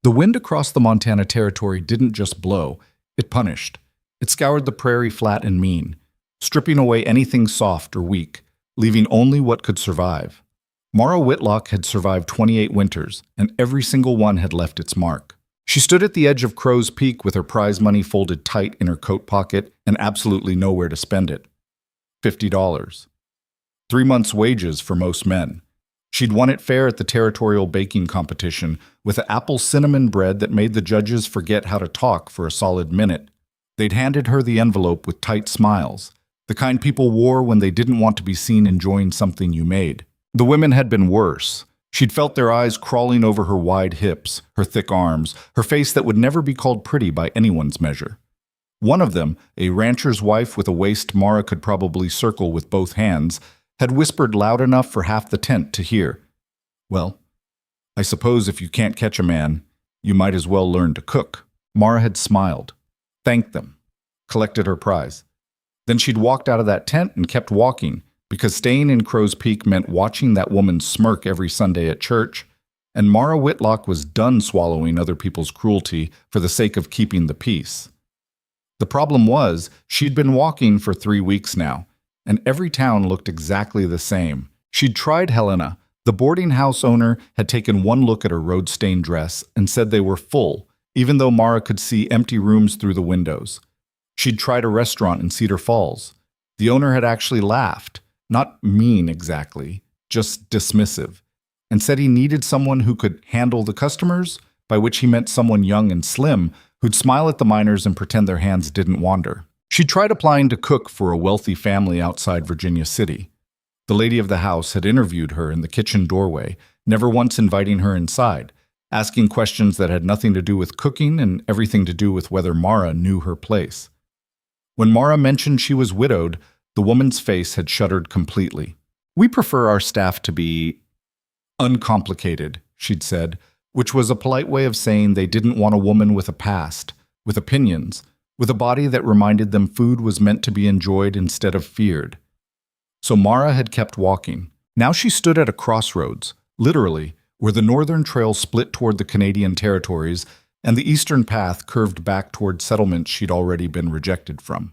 The wind across the Montana Territory didn't just blow, it punished. It scoured the prairie flat and mean, stripping away anything soft or weak, leaving only what could survive. Mara Whitlock had survived 28 winters, and every single one had left its mark. She stood at the edge of Crow's Peak with her prize money folded tight in her coat pocket and absolutely nowhere to spend it. $50. 3 months' wages for most men. She'd won it fair at the territorial baking competition with an apple cinnamon bread that made the judges forget how to talk for a solid minute. They'd handed her the envelope with tight smiles, the kind people wore when they didn't want to be seen enjoying something you made. The women had been worse. She'd felt their eyes crawling over her wide hips, her thick arms, her face that would never be called pretty by anyone's measure. One of them, a rancher's wife with a waist Mara could probably circle with both hands, had whispered loud enough for half the tent to hear. "Well, I suppose if you can't catch a man, you might as well learn to cook." Mara had smiled, thanked them, collected her prize. Then she'd walked out of that tent and kept walking, because staying in Crow's Peak meant watching that woman smirk every Sunday at church, and Mara Whitlock was done swallowing other people's cruelty for the sake of keeping the peace. The problem was, she'd been walking for 3 weeks now, and every town looked exactly the same. She'd tried Helena. The boarding house owner had taken one look at her road-stained dress and said they were full, even though Mara could see empty rooms through the windows. She'd tried a restaurant in Cedar Falls. The owner had actually laughed, not mean exactly, just dismissive, and said he needed someone who could handle the customers, by which he meant someone young and slim who'd smile at the miners and pretend their hands didn't wander. She tried applying to cook for a wealthy family outside Virginia City. The lady of the house had interviewed her in the kitchen doorway, never once inviting her inside, asking questions that had nothing to do with cooking and everything to do with whether Mara knew her place. When Mara mentioned she was widowed, the woman's face had shuddered completely. "We prefer our staff to be uncomplicated," she'd said, which was a polite way of saying they didn't want a woman with a past, with opinions, with a body that reminded them food was meant to be enjoyed instead of feared. So Mara had kept walking. Now she stood at a crossroads, literally, where the northern trail split toward the Canadian territories and the eastern path curved back toward settlements she'd already been rejected from.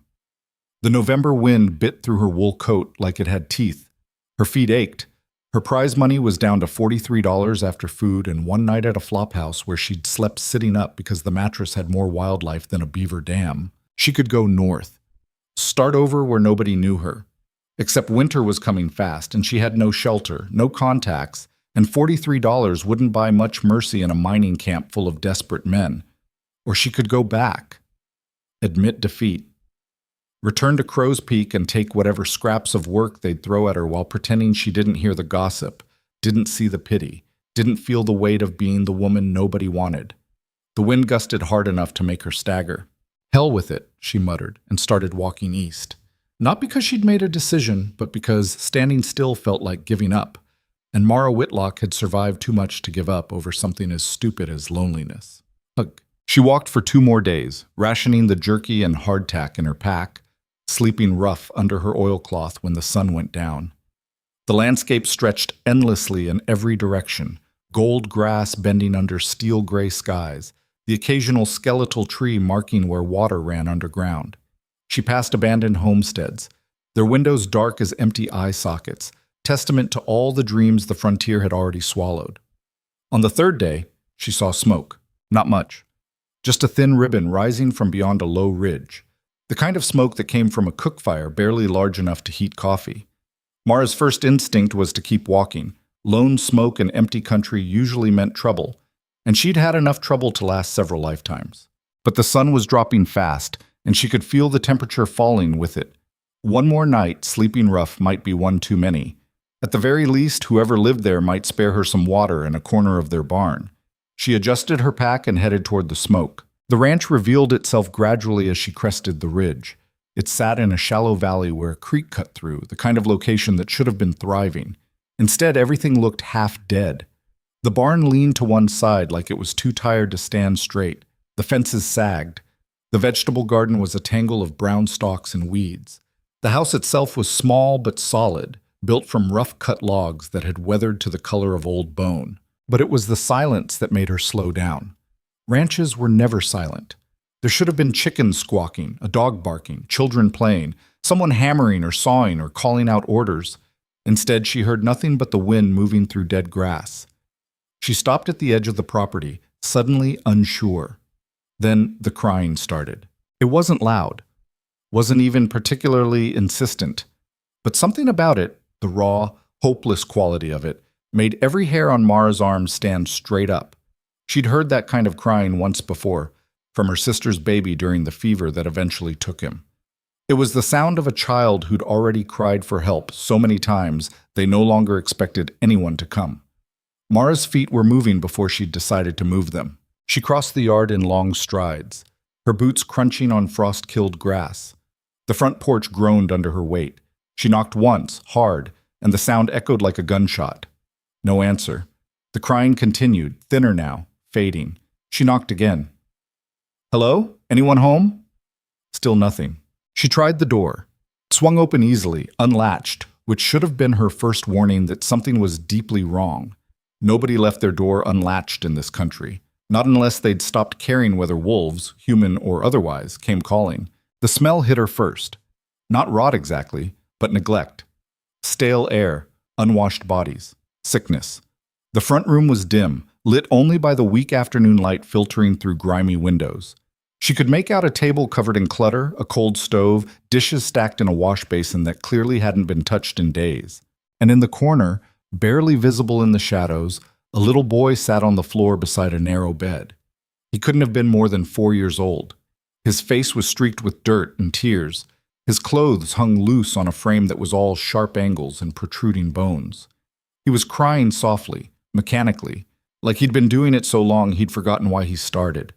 The November wind bit through her wool coat like it had teeth. Her feet ached. Her prize money was down to $43 after food and one night at a flophouse where she'd slept sitting up because the mattress had more wildlife than a beaver dam. She could go north. Start over where nobody knew her. Except winter was coming fast and she had no shelter, no contacts, and $43 wouldn't buy much mercy in a mining camp full of desperate men. Or she could go back. Admit defeat. Return to Crow's Peak and take whatever scraps of work they'd throw at her while pretending she didn't hear the gossip, didn't see the pity, didn't feel the weight of being the woman nobody wanted. The wind gusted hard enough to make her stagger. "Hell with it," she muttered, and started walking east. Not because she'd made a decision, but because standing still felt like giving up, and Mara Whitlock had survived too much to give up over something as stupid as loneliness. Ugh. She walked for 2 more days, rationing the jerky and hardtack in her pack, sleeping rough under her oilcloth when the sun went down. The landscape stretched endlessly in every direction, gold grass bending under steel-gray skies, the occasional skeletal tree marking where water ran underground. She passed abandoned homesteads, their windows dark as empty eye sockets, testament to all the dreams the frontier had already swallowed. On the 3rd day, she saw smoke. Not much. Just a thin ribbon rising from beyond a low ridge. The kind of smoke that came from a cook fire barely large enough to heat coffee. Mara's first instinct was to keep walking. Lone smoke in empty country usually meant trouble, and she'd had enough trouble to last several lifetimes. But the sun was dropping fast, and she could feel the temperature falling with it. One more night, sleeping rough, might be one too many. At the very least, whoever lived there might spare her some water in a corner of their barn. She adjusted her pack and headed toward the smoke. The ranch revealed itself gradually as she crested the ridge. It sat in a shallow valley where a creek cut through, the kind of location that should have been thriving. Instead, everything looked half dead. The barn leaned to one side like it was too tired to stand straight. The fences sagged. The vegetable garden was a tangle of brown stalks and weeds. The house itself was small but solid, built from rough-cut logs that had weathered to the color of old bone. But it was the silence that made her slow down. Ranches were never silent. There should have been chickens squawking, a dog barking, children playing, someone hammering or sawing or calling out orders. Instead, she heard nothing but the wind moving through dead grass. She stopped at the edge of the property, suddenly unsure. Then the crying started. It wasn't loud, wasn't even particularly insistent, but something about it, the raw, hopeless quality of it, made every hair on Mara's arm stand straight up. She'd heard that kind of crying once before, from her sister's baby during the fever that eventually took him. It was the sound of a child who'd already cried for help so many times they no longer expected anyone to come. Mara's feet were moving before she'd decided to move them. She crossed the yard in long strides, her boots crunching on frost-killed grass. The front porch groaned under her weight. She knocked once, hard, and the sound echoed like a gunshot. No answer. The crying continued, thinner now, fading. She knocked again. "Hello? Anyone home?" Still nothing. She tried the door. It swung open easily, unlatched, which should have been her first warning that something was deeply wrong. Nobody left their door unlatched in this country, not unless they'd stopped caring whether wolves, human or otherwise, came calling. The smell hit her first. Not rot exactly, but neglect. Stale air, unwashed bodies, sickness. The front room was dim, lit only by the weak afternoon light filtering through grimy windows. She could make out a table covered in clutter, a cold stove, dishes stacked in a wash basin that clearly hadn't been touched in days. And in the corner, barely visible in the shadows, a little boy sat on the floor beside a narrow bed. He couldn't have been more than 4 years old. His face was streaked with dirt and tears. His clothes hung loose on a frame that was all sharp angles and protruding bones. He was crying softly, mechanically, like he'd been doing it so long he'd forgotten why he started.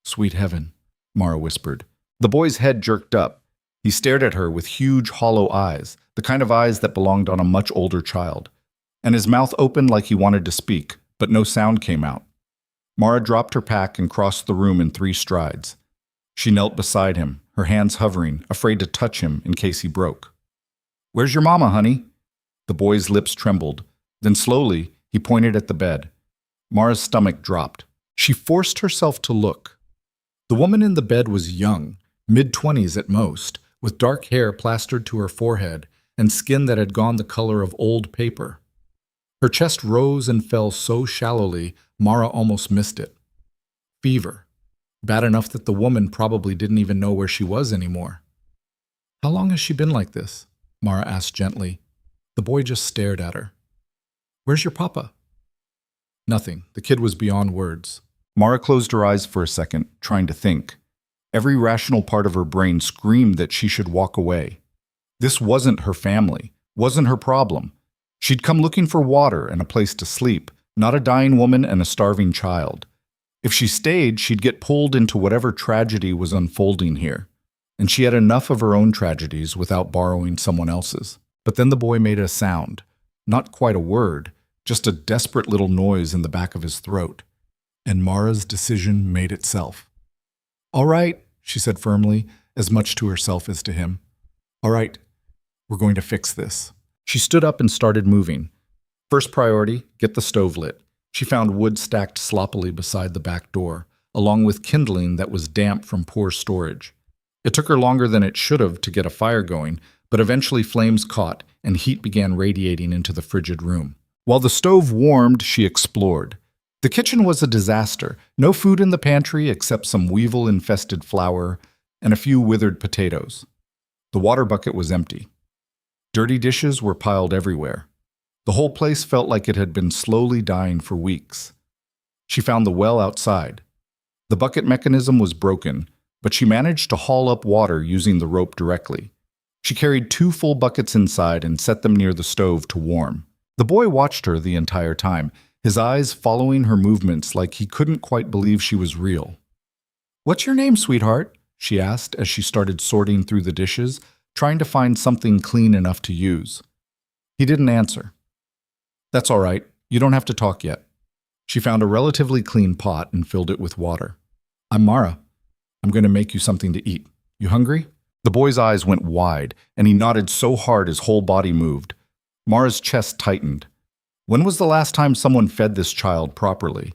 "Sweet heaven," Mara whispered. The boy's head jerked up. He stared at her with huge, hollow eyes, the kind of eyes that belonged on a much older child. And his mouth opened like he wanted to speak, but no sound came out. Mara dropped her pack and crossed the room in 3 strides. She knelt beside him, her hands hovering, afraid to touch him in case he broke. "Where's your mama, honey?" The boy's lips trembled. Then slowly, he pointed at the bed. Mara's stomach dropped. She forced herself to look. The woman in the bed was young, mid-20s at most, with dark hair plastered to her forehead and skin that had gone the color of old paper. Her chest rose and fell so shallowly, Mara almost missed it. Fever. Bad enough that the woman probably didn't even know where she was anymore. "How long has she been like this?" Mara asked gently. The boy just stared at her. "Where's your papa?" Nothing. The kid was beyond words. Mara closed her eyes for a second, trying to think. Every rational part of her brain screamed that she should walk away. This wasn't her family, wasn't her problem. She'd come looking for water and a place to sleep, not a dying woman and a starving child. If she stayed, she'd get pulled into whatever tragedy was unfolding here. And she had enough of her own tragedies without borrowing someone else's. But then the boy made a sound. Not quite a word, just a desperate little noise in the back of his throat. And Mara's decision made itself. "All right," she said firmly, as much to herself as to him. "All right, we're going to fix this." She stood up and started moving. First priority, get the stove lit. She found wood stacked sloppily beside the back door, along with kindling that was damp from poor storage. It took her longer than it should have to get a fire going, but eventually flames caught and heat began radiating into the frigid room. While the stove warmed, she explored. The kitchen was a disaster. No food in the pantry except some weevil-infested flour and a few withered potatoes. The water bucket was empty. Dirty dishes were piled everywhere. The whole place felt like it had been slowly dying for weeks. She found the well outside. The bucket mechanism was broken, but she managed to haul up water using the rope directly. She carried 2 full buckets inside and set them near the stove to warm. The boy watched her the entire time, his eyes following her movements like he couldn't quite believe she was real. "What's your name, sweetheart?" she asked as she started sorting through the dishes, trying to find something clean enough to use. He didn't answer. "That's all right. You don't have to talk yet." She found a relatively clean pot and filled it with water. "I'm Mara. I'm going to make you something to eat. You hungry?" The boy's eyes went wide, and he nodded so hard his whole body moved. Mara's chest tightened. When was the last time someone fed this child properly?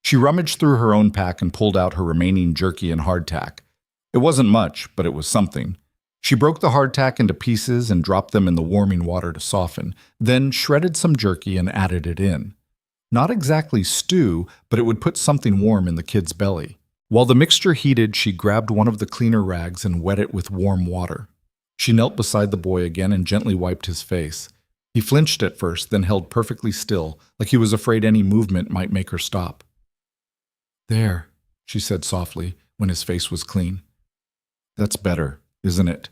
She rummaged through her own pack and pulled out her remaining jerky and hardtack. It wasn't much, but it was something. She broke the hardtack into pieces and dropped them in the warming water to soften, then shredded some jerky and added it in. Not exactly stew, but it would put something warm in the kid's belly. While the mixture heated, she grabbed one of the cleaner rags and wet it with warm water. She knelt beside the boy again and gently wiped his face. He flinched at first, then held perfectly still, like he was afraid any movement might make her stop. "There," she said softly, when his face was clean. "That's better, isn't it?"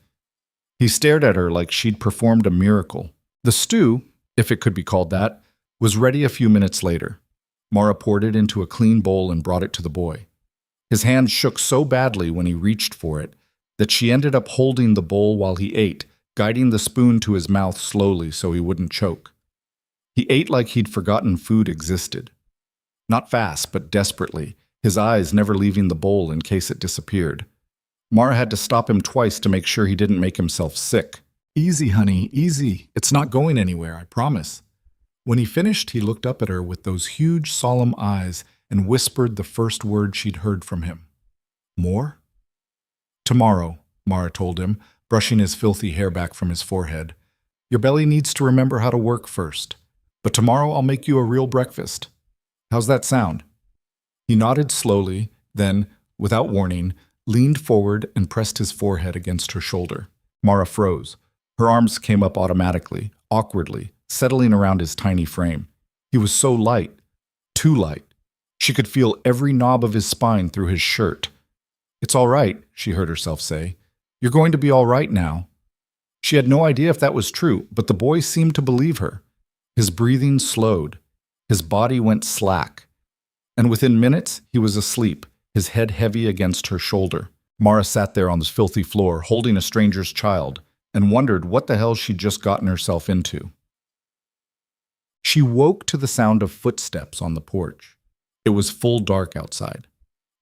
He stared at her like she'd performed a miracle. The stew, if it could be called that, was ready a few minutes later. Mara poured it into a clean bowl and brought it to the boy. His hand shook so badly when he reached for it that she ended up holding the bowl while he ate, guiding the spoon to his mouth slowly so he wouldn't choke. He ate like he'd forgotten food existed. Not fast, but desperately, his eyes never leaving the bowl in case it disappeared. Mara had to stop him twice to make sure he didn't make himself sick. "Easy, honey, easy. It's not going anywhere, I promise." When he finished, he looked up at her with those huge, solemn eyes and whispered the first word she'd heard from him. "More?" "Tomorrow," Mara told him, brushing his filthy hair back from his forehead. "Your belly needs to remember how to work first. But tomorrow I'll make you a real breakfast. How's that sound?" He nodded slowly, then, without warning, leaned forward and pressed his forehead against her shoulder. Mara froze. Her arms came up automatically, awkwardly, settling around his tiny frame. He was so light, too light. She could feel every knob of his spine through his shirt. "It's all right," she heard herself say. "You're going to be all right now." She had no idea if that was true, but the boy seemed to believe her. His breathing slowed. His body went slack. And within minutes, he was asleep, his head heavy against her shoulder. Mara sat there on the filthy floor, holding a stranger's child, and wondered what the hell she'd just gotten herself into. She woke to the sound of footsteps on the porch. It was full dark outside.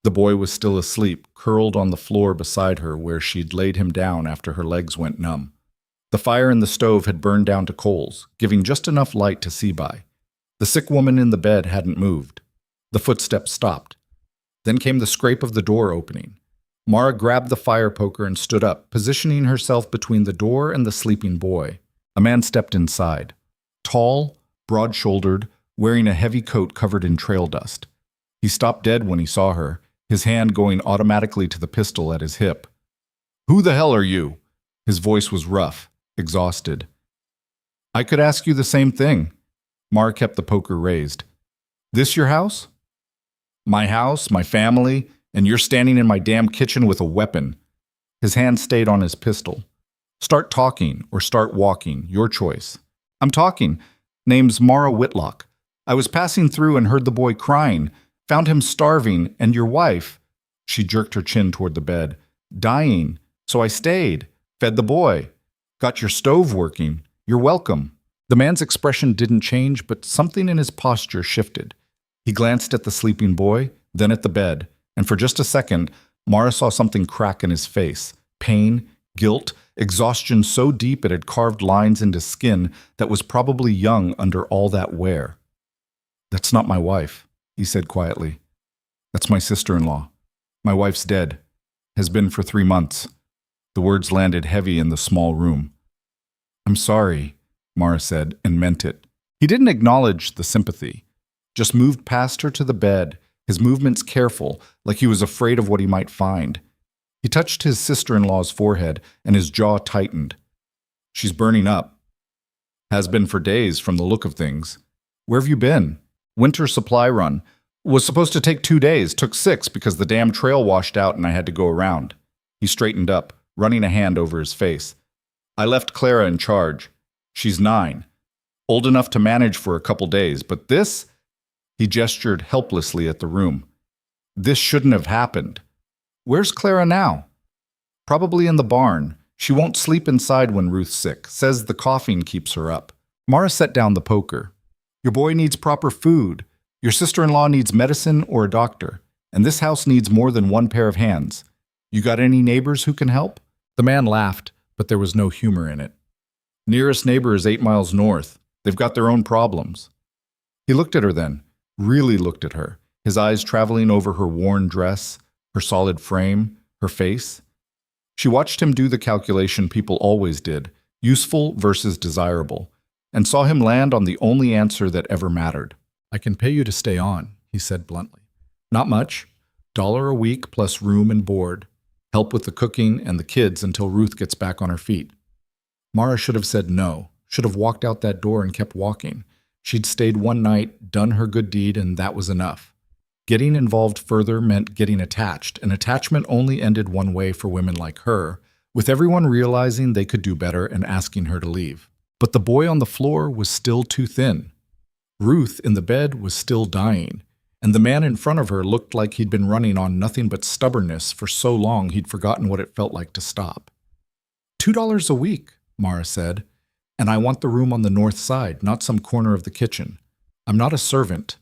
The boy was still asleep, curled on the floor beside her where she'd laid him down after her legs went numb. The fire in the stove had burned down to coals, giving just enough light to see by. The sick woman in the bed hadn't moved. The footsteps stopped. Then came the scrape of the door opening. Mara grabbed the fire poker and stood up, positioning herself between the door and the sleeping boy. A man stepped inside. Tall, broad-shouldered, wearing a heavy coat covered in trail dust. He stopped dead when he saw her, his hand going automatically to the pistol at his hip. "Who the hell are you?" His voice was rough, exhausted. "I could ask you the same thing." Mara kept the poker raised. "This your house?" "My house, my family, and you're standing in my damn kitchen with a weapon." His hand stayed on his pistol. "Start talking or start walking, your choice." "I'm talking. Name's Mara Whitlock. I was passing through and heard the boy crying, found him starving, and your wife," she jerked her chin toward the bed, "dying. So I stayed, fed the boy. Got your stove working. You're welcome." The man's expression didn't change, but something in his posture shifted. He glanced at the sleeping boy, then at the bed, and for just a second, Mara saw something crack in his face. Pain, guilt, exhaustion so deep it had carved lines into skin that was probably young under all that wear. "That's not my wife," he said quietly. "That's my sister-in-law. My wife's dead. Has been for 3 months." The words landed heavy in the small room. "I'm sorry," Mara said, and meant it. He didn't acknowledge the sympathy, just moved past her to the bed, his movements careful, like he was afraid of what he might find. He touched his sister-in-law's forehead, and his jaw tightened. "She's burning up. Has been for days from the look of things. Where have you been?" "Winter supply run. Was supposed to take 2 days, took 6 because the damn trail washed out and I had to go around." He straightened up, running a hand over his face. "I left Clara in charge. She's 9. Old enough to manage for a couple days, but this..." He gestured helplessly at the room. "This shouldn't have happened. Where's Clara now?" "Probably in the barn. She won't sleep inside when Ruth's sick. Says the coughing keeps her up." Mara set down the poker. "Your boy needs proper food. Your sister-in-law needs medicine or a doctor. And this house needs more than one pair of hands. You got any neighbors who can help?" The man laughed, but there was no humor in it. "Nearest neighbor is 8 miles north. They've got their own problems." He looked at her then, really looked at her, his eyes traveling over her worn dress, her solid frame, her face. She watched him do the calculation people always did, useful versus desirable, and saw him land on the only answer that ever mattered. "I can pay you to stay on," he said bluntly. "Not much. $1 a week plus room and board. Help with the cooking and the kids until Ruth gets back on her feet." Mara should have said no, should have walked out that door and kept walking. She'd stayed one night, done her good deed, and that was enough. Getting involved further meant getting attached, and attachment only ended one way for women like her, with everyone realizing they could do better and asking her to leave. But the boy on the floor was still too thin. Ruth in the bed was still dying, and the man in front of her looked like he'd been running on nothing but stubbornness for so long he'd forgotten what it felt like to stop. $2 a week, Mara said, and I want the room on the north side, not some corner of the kitchen. I'm not a servant.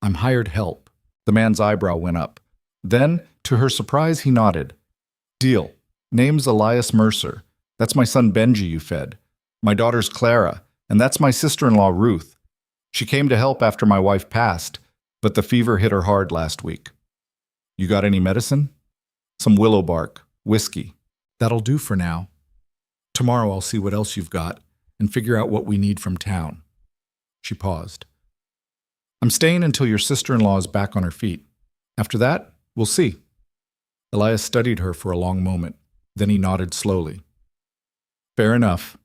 I'm hired help. The man's eyebrow went up. Then, to her surprise, he nodded. Deal. Name's Elias Mercer. That's my son Benji you fed. My daughter's Clara, and that's my sister-in-law Ruth. She came to help after my wife passed, but the fever hit her hard last week. You got any medicine? Some willow bark, whiskey. That'll do for now. Tomorrow I'll see what else you've got and figure out what we need from town. She paused. I'm staying until your sister-in-law is back on her feet. After that, we'll see. Elias studied her for a long moment. Then he nodded slowly. Fair enough.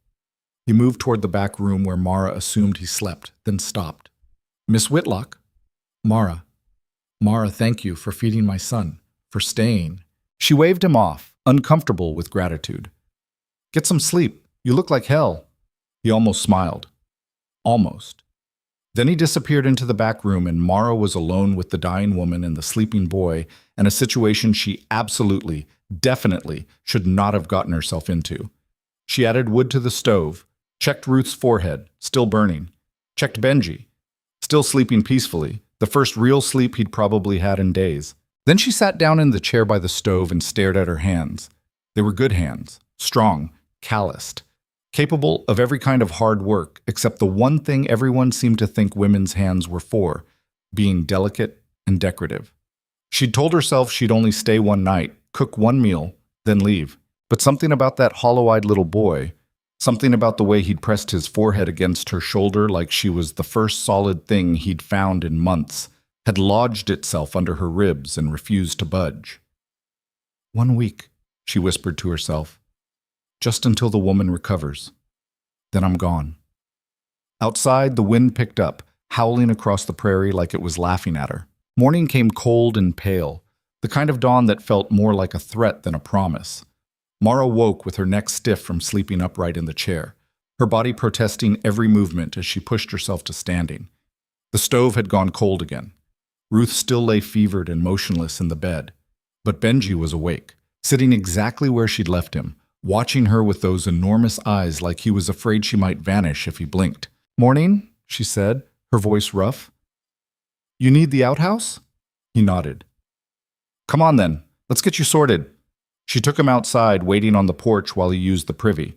He moved toward the back room where Mara assumed he slept, then stopped. Miss Whitlock? Mara. Mara, thank you for feeding my son, for staying. She waved him off, uncomfortable with gratitude. Get some sleep. You look like hell. He almost smiled. Almost. Then he disappeared into the back room, and Mara was alone with the dying woman and the sleeping boy, and a situation she absolutely, definitely should not have gotten herself into. She added wood to the stove, checked Ruth's forehead, still burning, checked Benji, still sleeping peacefully, the first real sleep he'd probably had in days. Then she sat down in the chair by the stove and stared at her hands. They were good hands, strong, calloused, capable of every kind of hard work, except the one thing everyone seemed to think women's hands were for, being delicate and decorative. She'd told herself she'd only stay one night, cook one meal, then leave. But something about that hollow-eyed little boy, something about the way he'd pressed his forehead against her shoulder like she was the first solid thing he'd found in months, had lodged itself under her ribs and refused to budge. 1 week, she whispered to herself. Just until the woman recovers. Then I'm gone. Outside, the wind picked up, howling across the prairie like it was laughing at her. Morning came cold and pale, the kind of dawn that felt more like a threat than a promise. Mara woke with her neck stiff from sleeping upright in the chair, her body protesting every movement as she pushed herself to standing. The stove had gone cold again. Ruth still lay fevered and motionless in the bed, but Benji was awake, sitting exactly where she'd left him, watching her with those enormous eyes like he was afraid she might vanish if he blinked. Morning, she said, her voice rough. You need the outhouse? He nodded. Come on then, let's get you sorted. She took him outside, waiting on the porch while he used the privy.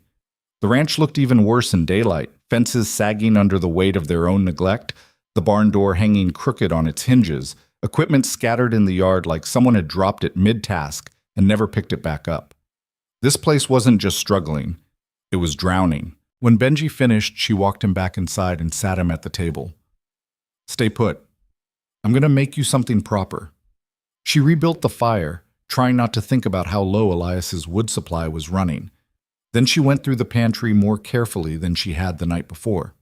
The ranch looked even worse in daylight, fences sagging under the weight of their own neglect, the barn door hanging crooked on its hinges, equipment scattered in the yard like someone had dropped it mid-task and never picked it back up. This place wasn't just struggling, it was drowning. When Benji finished, she walked him back inside and sat him at the table. Stay put. I'm going to make you something proper. She rebuilt the fire, trying not to think about how low Elias's wood supply was running. Then she went through the pantry more carefully than she had the night before.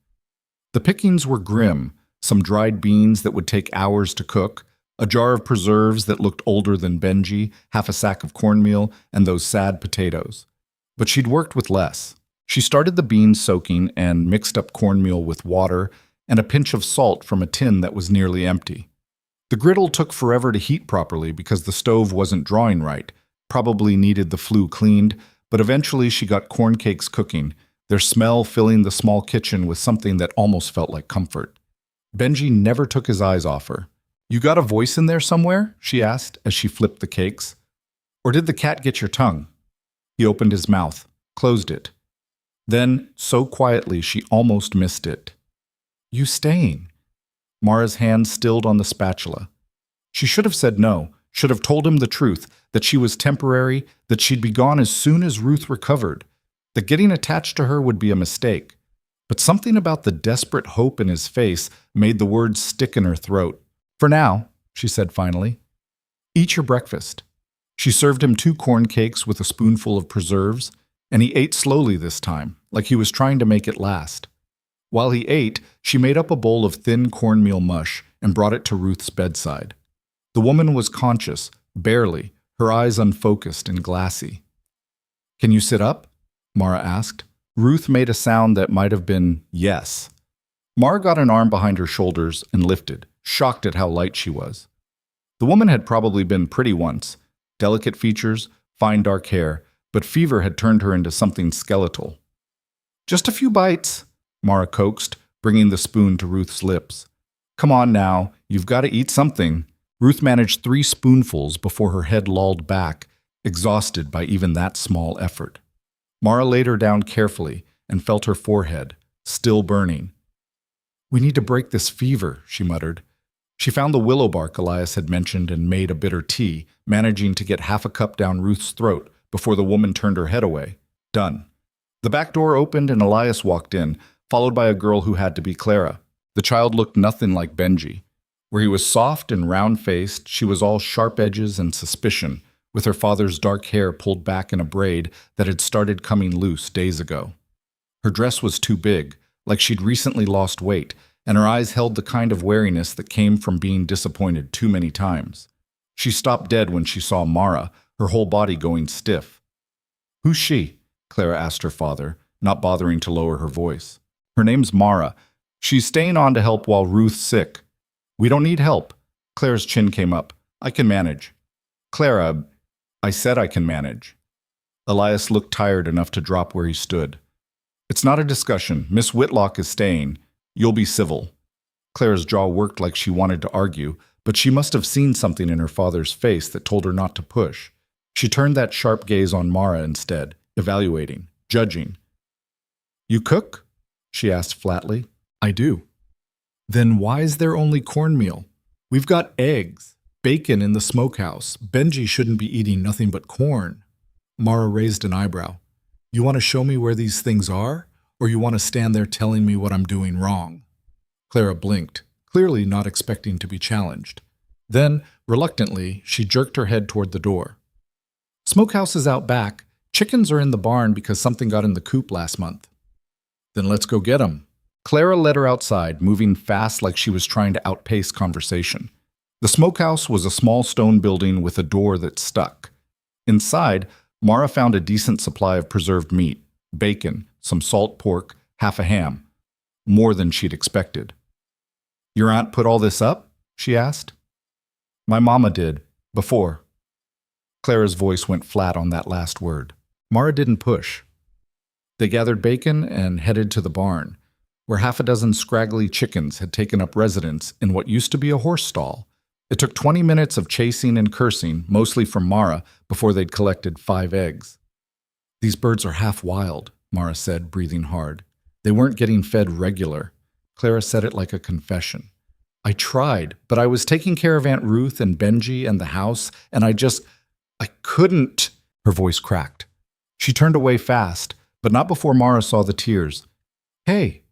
The pickings were grim, some dried beans that would take hours to cook, a jar of preserves that looked older than Benji, half a sack of cornmeal, and those sad potatoes. But she'd worked with less. She started the beans soaking and mixed up cornmeal with water and a pinch of salt from a tin that was nearly empty. The griddle took forever to heat properly because the stove wasn't drawing right, probably needed the flue cleaned, but eventually she got corn cakes cooking, their smell filling the small kitchen with something that almost felt like comfort. Benji never took his eyes off her. You got a voice in there somewhere? She asked as she flipped the cakes. Or did the cat get your tongue? He opened his mouth, closed it. Then, so quietly she almost missed it. You staying? Mara's hand stilled on the spatula. She should have said no, should have told him the truth, that she was temporary, that she'd be gone as soon as Ruth recovered, that getting attached to her would be a mistake. But something about the desperate hope in his face made the words stick in her throat. "For now," she said finally. "Eat your breakfast." She served him 2 corn cakes with a spoonful of preserves, and he ate slowly this time, like he was trying to make it last. While he ate, she made up a bowl of thin cornmeal mush and brought it to Ruth's bedside. The woman was conscious, barely, her eyes unfocused and glassy. "Can you sit up?" Mara asked. Ruth made a sound that might have been yes. Mara got an arm behind her shoulders and lifted, shocked at how light she was. The woman had probably been pretty once, delicate features, fine dark hair, but fever had turned her into something skeletal. "Just a few bites," Mara coaxed, bringing the spoon to Ruth's lips. "Come on now, you've got to eat something." Ruth managed 3 spoonfuls before her head lolled back, exhausted by even that small effort. Mara laid her down carefully and felt her forehead, still burning. "We need to break this fever," she muttered. She found the willow bark Elias had mentioned and made a bitter tea, managing to get half a cup down Ruth's throat before the woman turned her head away. Done. The back door opened and Elias walked in, followed by a girl who had to be Clara. The child looked nothing like Benji. Where he was soft and round-faced, she was all sharp edges and suspicion, with her father's dark hair pulled back in a braid that had started coming loose days ago. Her dress was too big, like she'd recently lost weight, and her eyes held the kind of wariness that came from being disappointed too many times. She stopped dead when she saw Mara, her whole body going stiff. "Who's she?" Clara asked her father, not bothering to lower her voice. "Her name's Mara. She's staying on to help while Ruth's sick." "We don't need help." Clara's chin came up. "I can manage." "Clara, I said I can manage." Elias looked tired enough to drop where he stood. "It's not a discussion. Miss Whitlock is staying. You'll be civil." Clara's jaw worked like she wanted to argue, but she must have seen something in her father's face that told her not to push. She turned that sharp gaze on Mara instead, evaluating, judging. "You cook?" she asked flatly. "I do." "Then why is there only cornmeal? We've got eggs, bacon in the smokehouse. Benji shouldn't be eating nothing but corn." Mara raised an eyebrow. "You want to show me where these things are? Or you want to stand there telling me what I'm doing wrong?" Clara blinked, clearly not expecting to be challenged. Then, reluctantly, she jerked her head toward the door. "Smokehouse is out back. Chickens are in the barn because something got in the coop last month." "Then let's go get 'em." Clara led her outside, moving fast like she was trying to outpace conversation. The smokehouse was a small stone building with a door that stuck. Inside, Mara found a decent supply of preserved meat, bacon, some salt pork, half a ham. More than she'd expected. "Your aunt put all this up?" she asked. "My mama did. Before." Clara's voice went flat on that last word. Mara didn't push. They gathered bacon and headed to the barn, where half a dozen scraggly chickens had taken up residence in what used to be a horse stall. It took 20 minutes of chasing and cursing, mostly from Mara, before they'd collected 5 eggs. "These birds are half wild," Mara said, breathing hard. "They weren't getting fed regular." Clara said it like a confession. "I tried, but I was taking care of Aunt Ruth and Benji and the house, and I couldn't." Her voice cracked. She turned away fast, but not before Mara saw the tears. "Hey,"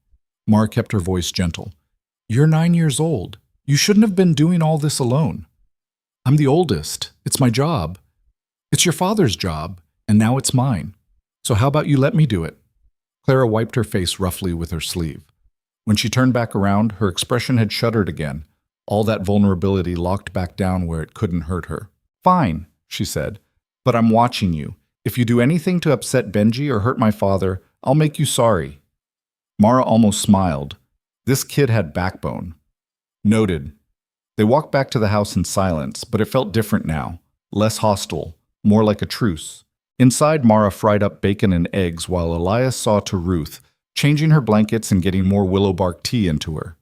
Mara kept her voice gentle. "You're 9 years old. You shouldn't have been doing all this alone. I'm the oldest. It's my job. It's your father's job, and now it's mine. So how about you let me do it?" Clara wiped her face roughly with her sleeve. When she turned back around, her expression had shuddered again, all that vulnerability locked back down where it couldn't hurt her. "Fine," she said, "but I'm watching you. If you do anything to upset Benji or hurt my father, I'll make you sorry." Mara almost smiled. This kid had backbone. Noted. They walked back to the house in silence, but it felt different now, less hostile, more like a truce. Inside, Mara fried up bacon and eggs while Elias saw to Ruth, changing her blankets and getting more willow bark tea into her.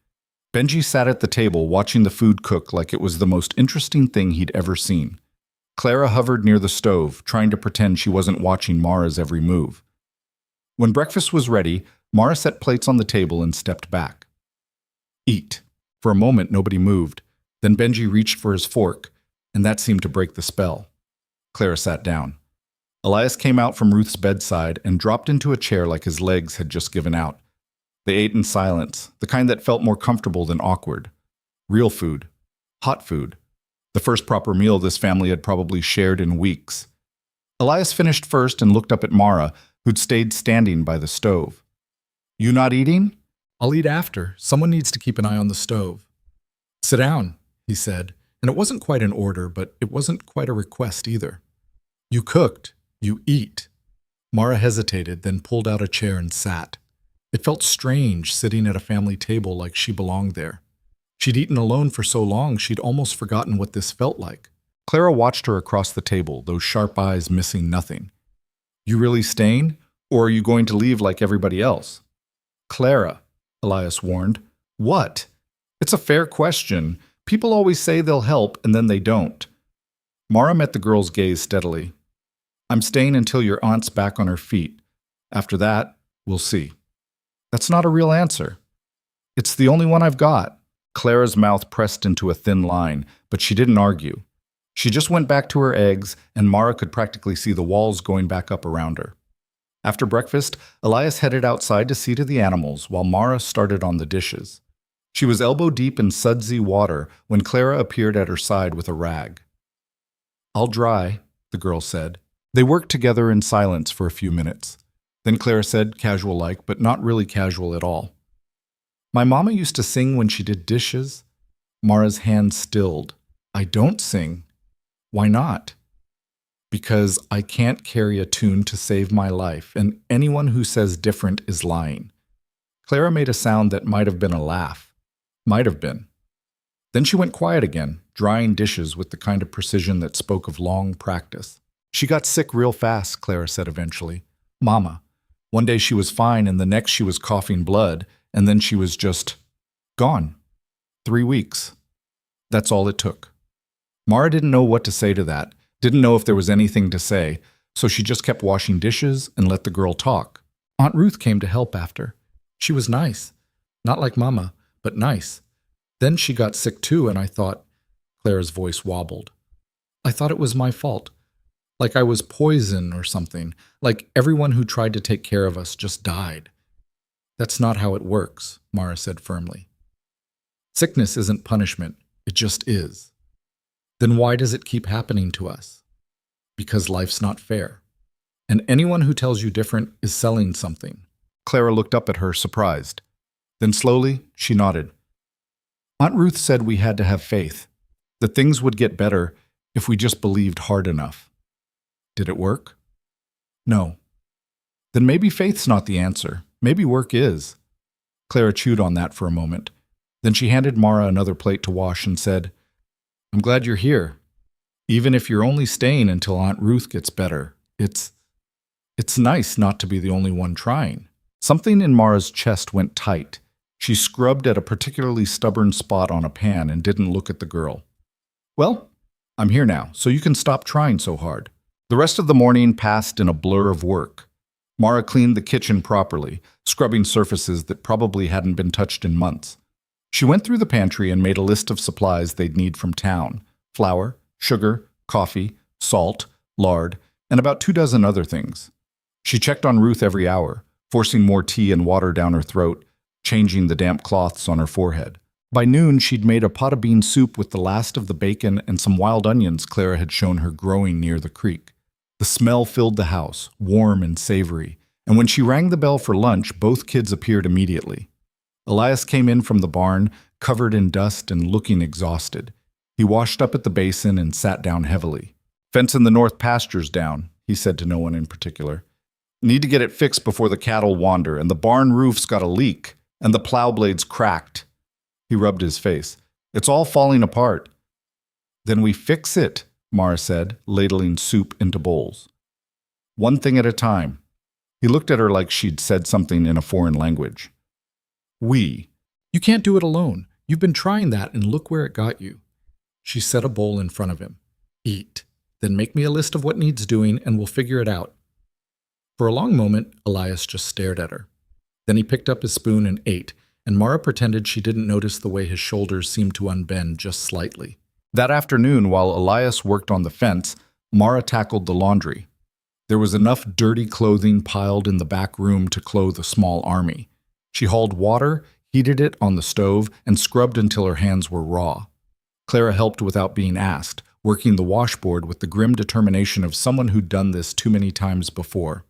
Benji sat at the table watching the food cook like it was the most interesting thing he'd ever seen. Clara hovered near the stove, trying to pretend she wasn't watching Mara's every move. When breakfast was ready, Mara set plates on the table and stepped back. "Eat." For a moment, nobody moved. Then Benji reached for his fork, and that seemed to break the spell. Clara sat down. Elias came out from Ruth's bedside and dropped into a chair like his legs had just given out. They ate in silence, the kind that felt more comfortable than awkward. Real food. Hot food. The first proper meal this family had probably shared in weeks. Elias finished first and looked up at Mara, who'd stayed standing by the stove. "You not eating?" "I'll eat after. Someone needs to keep an eye on the stove." "Sit down," he said, and it wasn't quite an order, but it wasn't quite a request either. "You cooked. You eat." Mara hesitated, then pulled out a chair and sat. It felt strange sitting at a family table like she belonged there. She'd eaten alone for so long she'd almost forgotten what this felt like. Clara watched her across the table, those sharp eyes missing nothing. "You really staying? Or are you going to leave like everybody else?" "Clara," Elias warned. "What?" "It's a fair question. People always say they'll help, and then they don't." Mara met the girl's gaze steadily. "I'm staying until your aunt's back on her feet. After that, we'll see." "That's not a real answer." "It's the only one I've got." Clara's mouth pressed into a thin line, but she didn't argue. She just went back to her eggs, and Mara could practically see the walls going back up around her. After breakfast, Elias headed outside to see to the animals, while Mara started on the dishes. She was elbow-deep in sudsy water when Clara appeared at her side with a rag. "I'll dry," the girl said. They worked together in silence for a few minutes. Then Clara said, casual-like, but not really casual at all, "My mama used to sing when she did dishes." Mara's hand stilled. "I don't sing." "Why not?" "Because I can't carry a tune to save my life, and anyone who says different is lying." Clara made a sound that might have been a laugh. Might have been. Then she went quiet again, drying dishes with the kind of precision that spoke of long practice. "She got sick real fast," Clara said eventually. "Mama. One day she was fine, and the next she was coughing blood, and then she was just gone. 3 weeks. That's all it took." Mara didn't know what to say to that, didn't know if there was anything to say, so she just kept washing dishes and let the girl talk. "Aunt Ruth came to help after. She was nice. Not like Mama, but nice. Then she got sick too, and I thought," Clara's voice wobbled, "I thought it was my fault. Like I was poison or something, like everyone who tried to take care of us just died." "That's not how it works," Mara said firmly. "Sickness isn't punishment, it just is." "Then why does it keep happening to us?" "Because life's not fair. And anyone who tells you different is selling something." Clara looked up at her, surprised. Then slowly, she nodded. "Aunt Ruth said we had to have faith, that things would get better if we just believed hard enough." "Did it work?" "No." "Then maybe faith's not the answer. Maybe work is." Clara chewed on that for a moment. Then she handed Mara another plate to wash and said, "I'm glad you're here. Even if you're only staying until Aunt Ruth gets better, it's nice not to be the only one trying." Something in Mara's chest went tight. She scrubbed at a particularly stubborn spot on a pan and didn't look at the girl. "Well, I'm here now, so you can stop trying so hard." The rest of the morning passed in a blur of work. Mara cleaned the kitchen properly, scrubbing surfaces that probably hadn't been touched in months. She went through the pantry and made a list of supplies they'd need from town: flour, sugar, coffee, salt, lard, and about 24 other things. She checked on Ruth every hour, forcing more tea and water down her throat, changing the damp cloths on her forehead. By noon, she'd made a pot of bean soup with the last of the bacon and some wild onions Clara had shown her growing near the creek. The smell filled the house, warm and savory, and when she rang the bell for lunch, both kids appeared immediately. Elias came in from the barn, covered in dust and looking exhausted. He washed up at the basin and sat down heavily. "Fence in the north pasture's down," he said to no one in particular. "Need to get it fixed before the cattle wander, and the barn roof's got a leak, and the plow blade's cracked." He rubbed his face. "It's all falling apart." "Then we fix it," Mara said, ladling soup into bowls. "One thing at a time." He looked at her like she'd said something in a foreign language. "We. You can't do it alone. You've been trying that, and look where it got you." She set a bowl in front of him. "Eat. Then make me a list of what needs doing, and we'll figure it out." For a long moment, Elias just stared at her. Then he picked up his spoon and ate, and Mara pretended she didn't notice the way his shoulders seemed to unbend just slightly. That afternoon, while Elias worked on the fence, Mara tackled the laundry. There was enough dirty clothing piled in the back room to clothe a small army. She hauled water, heated it on the stove, and scrubbed until her hands were raw. Clara helped without being asked, working the washboard with the grim determination of someone who'd done this too many times before.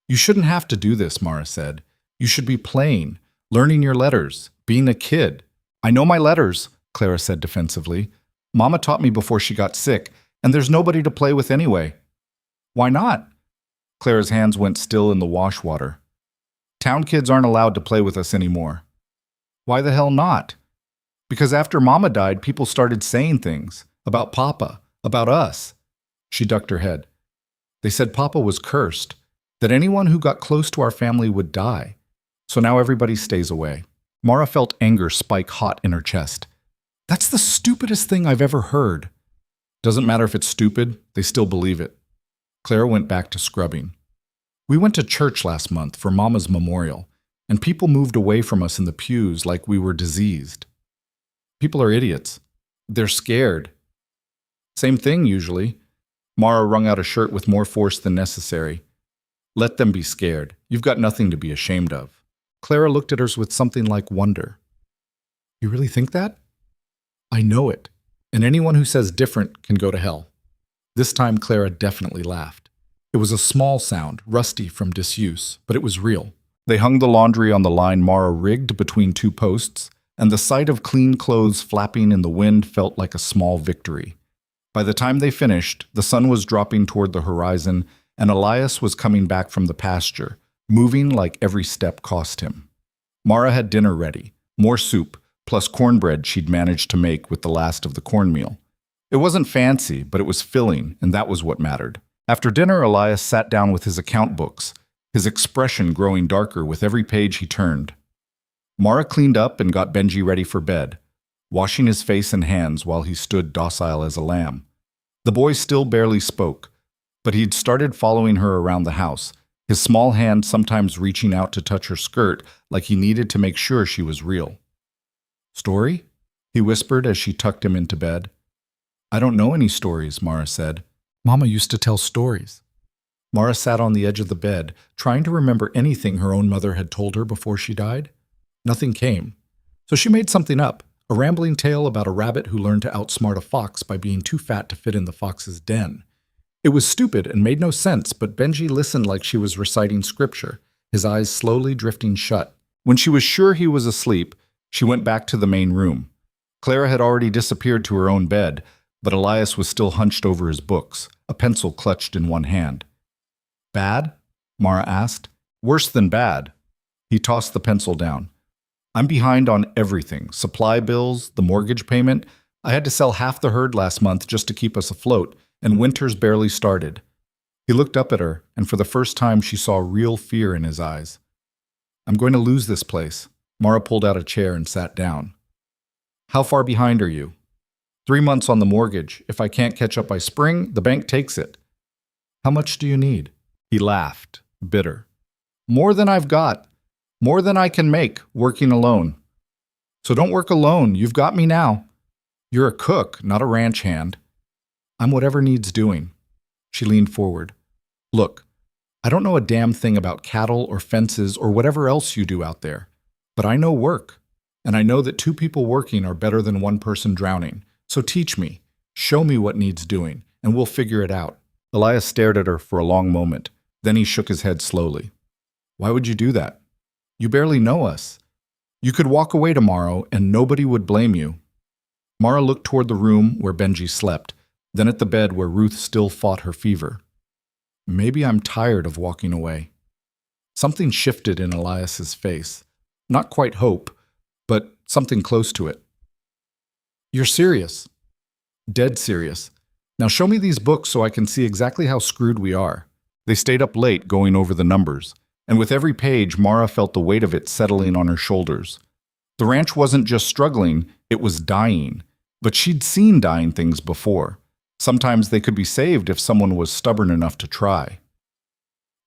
"You shouldn't have to do this," Mara said. "You should be playing, learning your letters, being a kid." "I know my letters," Clara said defensively. "Mama taught me before she got sick, and there's nobody to play with anyway." "Why not?" Clara's hands went still in the wash water. "Town kids aren't allowed to play with us anymore." "Why the hell not?" "Because after Mama died, people started saying things. About Papa. About us." She ducked her head. "They said Papa was cursed. That anyone who got close to our family would die. So now everybody stays away." Mara felt anger spike hot in her chest. "That's the stupidest thing I've ever heard." "Doesn't matter if it's stupid, they still believe it." Clara went back to scrubbing. "We went to church last month for Mama's memorial, and people moved away from us in the pews like we were diseased. People are idiots. They're scared." "Same thing, usually." Mara wrung out a shirt with more force than necessary. "Let them be scared. You've got nothing to be ashamed of." Clara looked at her with something like wonder. "You really think that?" "I know it, and anyone who says different can go to hell." This time Clara definitely laughed. It was a small sound, rusty from disuse, but it was real. They hung the laundry on the line Mara rigged between two posts, and the sight of clean clothes flapping in the wind felt like a small victory. By the time they finished, the sun was dropping toward the horizon, and Elias was coming back from the pasture, moving like every step cost him. Mara had dinner ready, more soup, plus cornbread she'd managed to make with the last of the cornmeal. It wasn't fancy, but it was filling, and that was what mattered. After dinner, Elias sat down with his account books, his expression growing darker with every page he turned. Mara cleaned up and got Benji ready for bed, washing his face and hands while he stood docile as a lamb. The boy still barely spoke, but he'd started following her around the house, his small hand sometimes reaching out to touch her skirt like he needed to make sure she was real. "Story?" he whispered as she tucked him into bed. "I don't know any stories," Mara said. "Mama used to tell stories." Mara sat on the edge of the bed, trying to remember anything her own mother had told her before she died. Nothing came. So she made something up, a rambling tale about a rabbit who learned to outsmart a fox by being too fat to fit in the fox's den. It was stupid and made no sense, but Benji listened like she was reciting scripture, his eyes slowly drifting shut. When she was sure he was asleep, she went back to the main room. Clara had already disappeared to her own bed, but Elias was still hunched over his books, a pencil clutched in one hand. "Bad?" Mara asked. "Worse than bad." He tossed the pencil down. "I'm behind on everything. Supply bills, the mortgage payment. I had to sell half the herd last month just to keep us afloat, and winter's barely started." He looked up at her, and for the first time she saw real fear in his eyes. "I'm going to lose this place." Mara pulled out a chair and sat down. "How far behind are you?" 3 months on the mortgage. If I can't catch up by spring, the bank takes it." "How much do you need?" He laughed, bitter. "More than I've got. More than I can make, working alone." "So don't work alone. You've got me now." "You're a cook, not a ranch hand." "I'm whatever needs doing." She leaned forward. "Look, I don't know a damn thing about cattle or fences or whatever else you do out there, but I know work, and I know that 2 people working are better than 1 person drowning. So teach me, show me what needs doing, and we'll figure it out." Elias stared at her for a long moment. Then he shook his head slowly. "Why would you do that? You barely know us. You could walk away tomorrow and nobody would blame you." Mara looked toward the room where Benji slept, then at the bed where Ruth still fought her fever. "Maybe I'm tired of walking away." Something shifted in Elias's face. Not quite hope, but something close to it. "You're serious?" "Dead serious. Now show me these books so I can see exactly how screwed we are." They stayed up late going over the numbers, and with every page Mara felt the weight of it settling on her shoulders. The ranch wasn't just struggling, it was dying. But she'd seen dying things before. Sometimes they could be saved if someone was stubborn enough to try.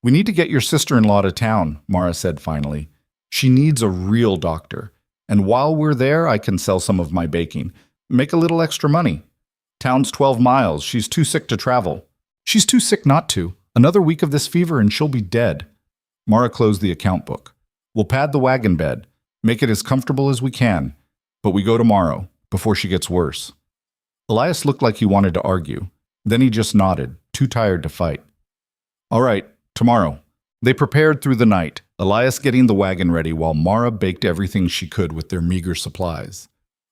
"We need to get your sister-in-law to town," Mara said finally. "She needs a real doctor. And while we're there, I can sell some of my baking. Make a little extra money. Town's 12 miles. She's too sick to travel. She's too sick not to. Another week of this fever and she'll be dead. Mara closed the account book. We'll pad the wagon bed. Make it as comfortable as we can. But we go tomorrow, before she gets worse. Elias looked like he wanted to argue. Then he just nodded, too tired to fight. All right, tomorrow. They prepared through the night, Elias getting the wagon ready while Mara baked everything she could with their meager supplies.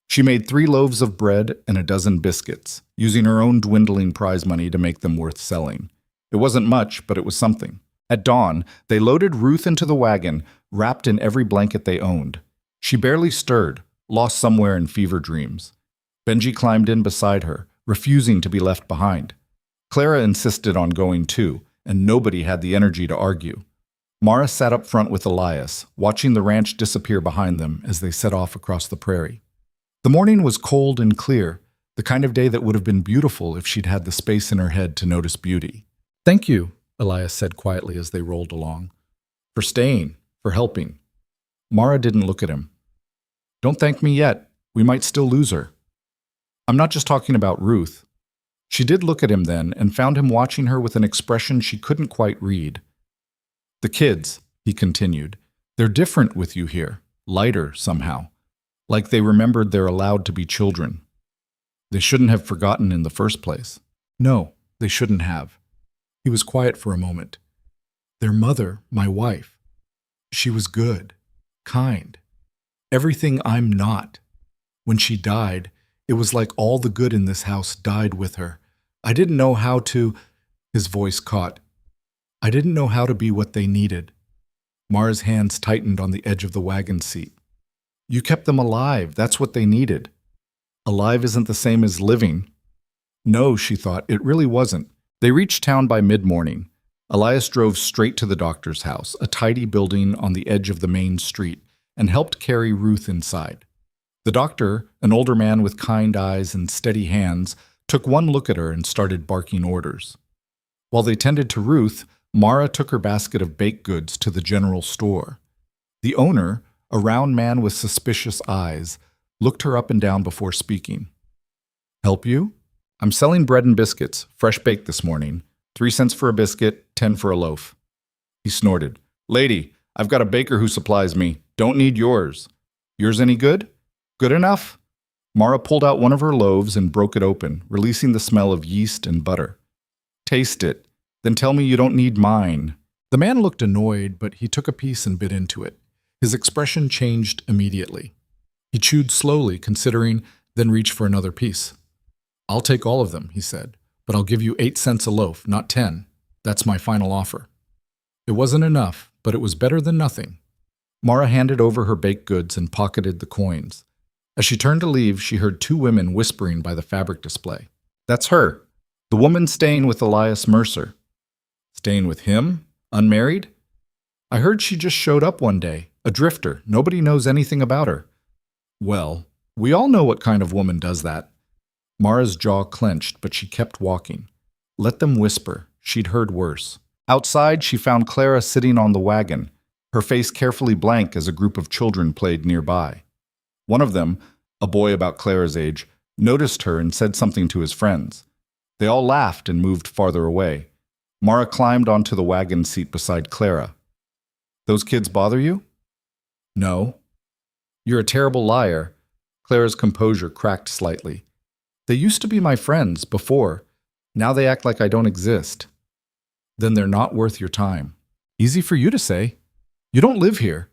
She made 3 loaves of bread and a dozen biscuits, using her own dwindling prize money to make them worth selling. It wasn't much, but it was something. At dawn, they loaded Ruth into the wagon, wrapped in every blanket they owned. She barely stirred, lost somewhere in fever dreams. Benji climbed in beside her, refusing to be left behind. Clara insisted on going too, and nobody had the energy to argue. Mara sat up front with Elias, watching the ranch disappear behind them as they set off across the prairie. The morning was cold and clear, the kind of day that would have been beautiful if she'd had the space in her head to notice beauty. "Thank you," Elias said quietly as they rolled along. "For staying, for helping." Mara didn't look at him. "Don't thank me yet. We might still lose her." "I'm not just talking about Ruth." She did look at him then and found him watching her with an expression she couldn't quite read. "The kids," he continued, "they're different with you here, lighter somehow, like they remembered they're allowed to be children. They shouldn't have forgotten in the first place." "No, they shouldn't have." He was quiet for a moment. "Their mother, my wife, she was good, kind, everything I'm not. When she died, it was like all the good in this house died with her. I didn't know how to—" His voice caught. "I didn't know how to be what they needed." Mara's hands tightened on the edge of the wagon seat. "You kept them alive. That's what they needed." "Alive isn't the same as living." No, she thought, it really wasn't. They reached town by mid-morning. Elias drove straight to the doctor's house, a tidy building on the edge of the main street, and helped carry Ruth inside. The doctor, an older man with kind eyes and steady hands, took one look at her and started barking orders. While they tended to Ruth, Mara took her basket of baked goods to the general store. The owner, a round man with suspicious eyes, looked her up and down before speaking. "Help you? I'm selling bread and biscuits, fresh baked this morning. 3 cents for a biscuit, 10 for a loaf." He snorted. "Lady, I've got a baker who supplies me. Don't need yours. Yours any good? Good enough?" Mara pulled out one of her loaves and broke it open, releasing the smell of yeast and butter. "Taste it. Then tell me you don't need mine." The man looked annoyed, but he took a piece and bit into it. His expression changed immediately. He chewed slowly, considering, then reached for another piece. "I'll take all of them," he said, "but I'll give you 8 cents a loaf, not 10. That's my final offer." It wasn't enough, but it was better than nothing. Mara handed over her baked goods and pocketed the coins. As she turned to leave, she heard 2 women whispering by the fabric display. "That's her. The woman staying with Elias Mercer." "Staying with him? Unmarried?" "I heard she just showed up one day. A drifter. Nobody knows anything about her." "Well, we all know what kind of woman does that." Mara's jaw clenched, but she kept walking. Let them whisper. She'd heard worse. Outside, she found Clara sitting on the wagon, her face carefully blank as a group of children played nearby. One of them, a boy about Clara's age, noticed her and said something to his friends. They all laughed and moved farther away. Mara climbed onto the wagon seat beside Clara. "Those kids bother you?" "No." "You're a terrible liar." Clara's composure cracked slightly. "They used to be my friends before. Now they act like I don't exist." "Then they're not worth your time." "Easy for you to say. You don't live here."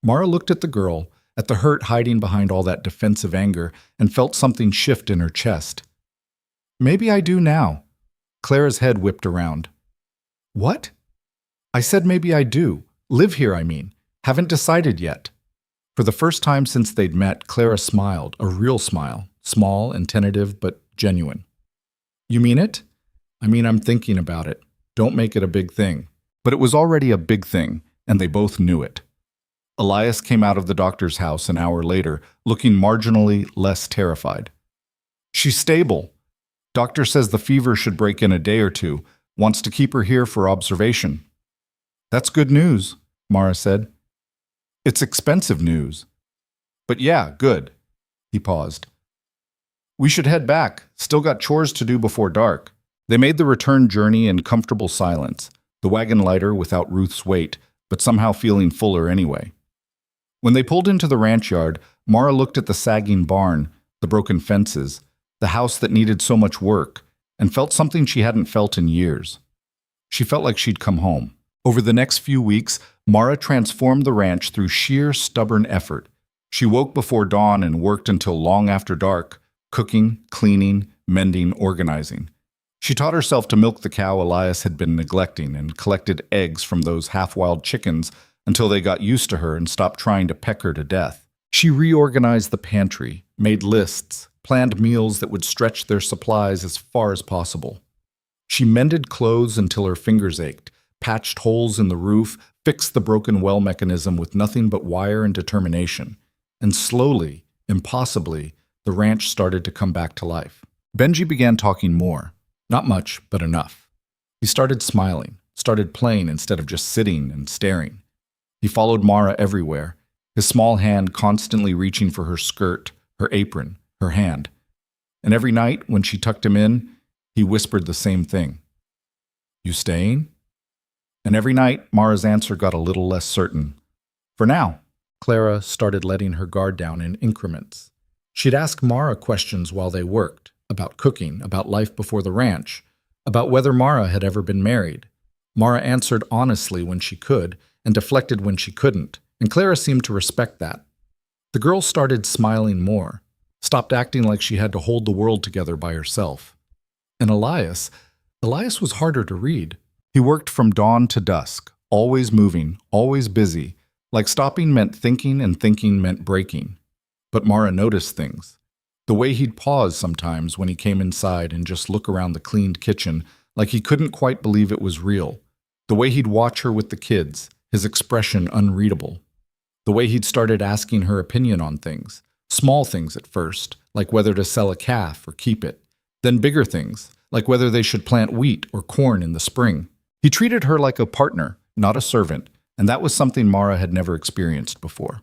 Mara looked at the girl, at the hurt hiding behind all that defensive anger, and felt something shift in her chest. "Maybe I do now." Clara's head whipped around. "What?" "I said maybe I do. Live here, I mean. Haven't decided yet." For the first time since they'd met, Clara smiled, a real smile, small and tentative but genuine. "You mean it?" "I mean, I'm thinking about it. Don't make it a big thing." But it was already a big thing, and they both knew it. Elias came out of the doctor's house an hour later, looking marginally less terrified. "She's stable. Doctor says the fever should break in a day or 2. Wants to keep her here for observation." "That's good news," Mara said. "It's expensive news." But yeah, good. He paused. We should head back. Still got chores to do before dark. They made the return journey in comfortable silence, the wagon lighter without Ruth's weight, but somehow feeling fuller anyway. When they pulled into the ranch yard, Mara looked at the sagging barn, the broken fences, the house that needed so much work, and felt something she hadn't felt in years. She felt like she'd come home. Over the next few weeks, Mara transformed the ranch through sheer stubborn effort. She woke before dawn and worked until long after dark, cooking, cleaning, mending, organizing. She taught herself to milk the cow Elias had been neglecting and collected eggs from those half-wild chickens until they got used to her and stopped trying to peck her to death. She reorganized the pantry, made lists, planned meals that would stretch their supplies as far as possible. She mended clothes until her fingers ached, patched holes in the roof, fixed the broken well mechanism with nothing but wire and determination. And slowly, impossibly, the ranch started to come back to life. Benji began talking more. Not much, but enough. He started smiling, started playing instead of just sitting and staring. He followed Mara everywhere, his small hand constantly reaching for her skirt, her apron, her hand. And every night, when she tucked him in, he whispered the same thing. You staying? And every night, Mara's answer got a little less certain. For now. Clara started letting her guard down in increments. She'd ask Mara questions while they worked, about cooking, about life before the ranch, about whether Mara had ever been married. Mara answered honestly when she could, and deflected when she couldn't, and Clara seemed to respect that. The girl started smiling more, stopped acting like she had to hold the world together by herself. And Elias was harder to read. He worked from dawn to dusk, always moving, always busy, like stopping meant thinking and thinking meant breaking. But Mara noticed things. The way he'd pause sometimes when he came inside and just look around the cleaned kitchen like he couldn't quite believe it was real. The way he'd watch her with the kids, his expression unreadable. The way he'd started asking her opinion on things, small things at first, like whether to sell a calf or keep it, then bigger things, like whether they should plant wheat or corn in the spring. He treated her like a partner, not a servant, and that was something Mara had never experienced before.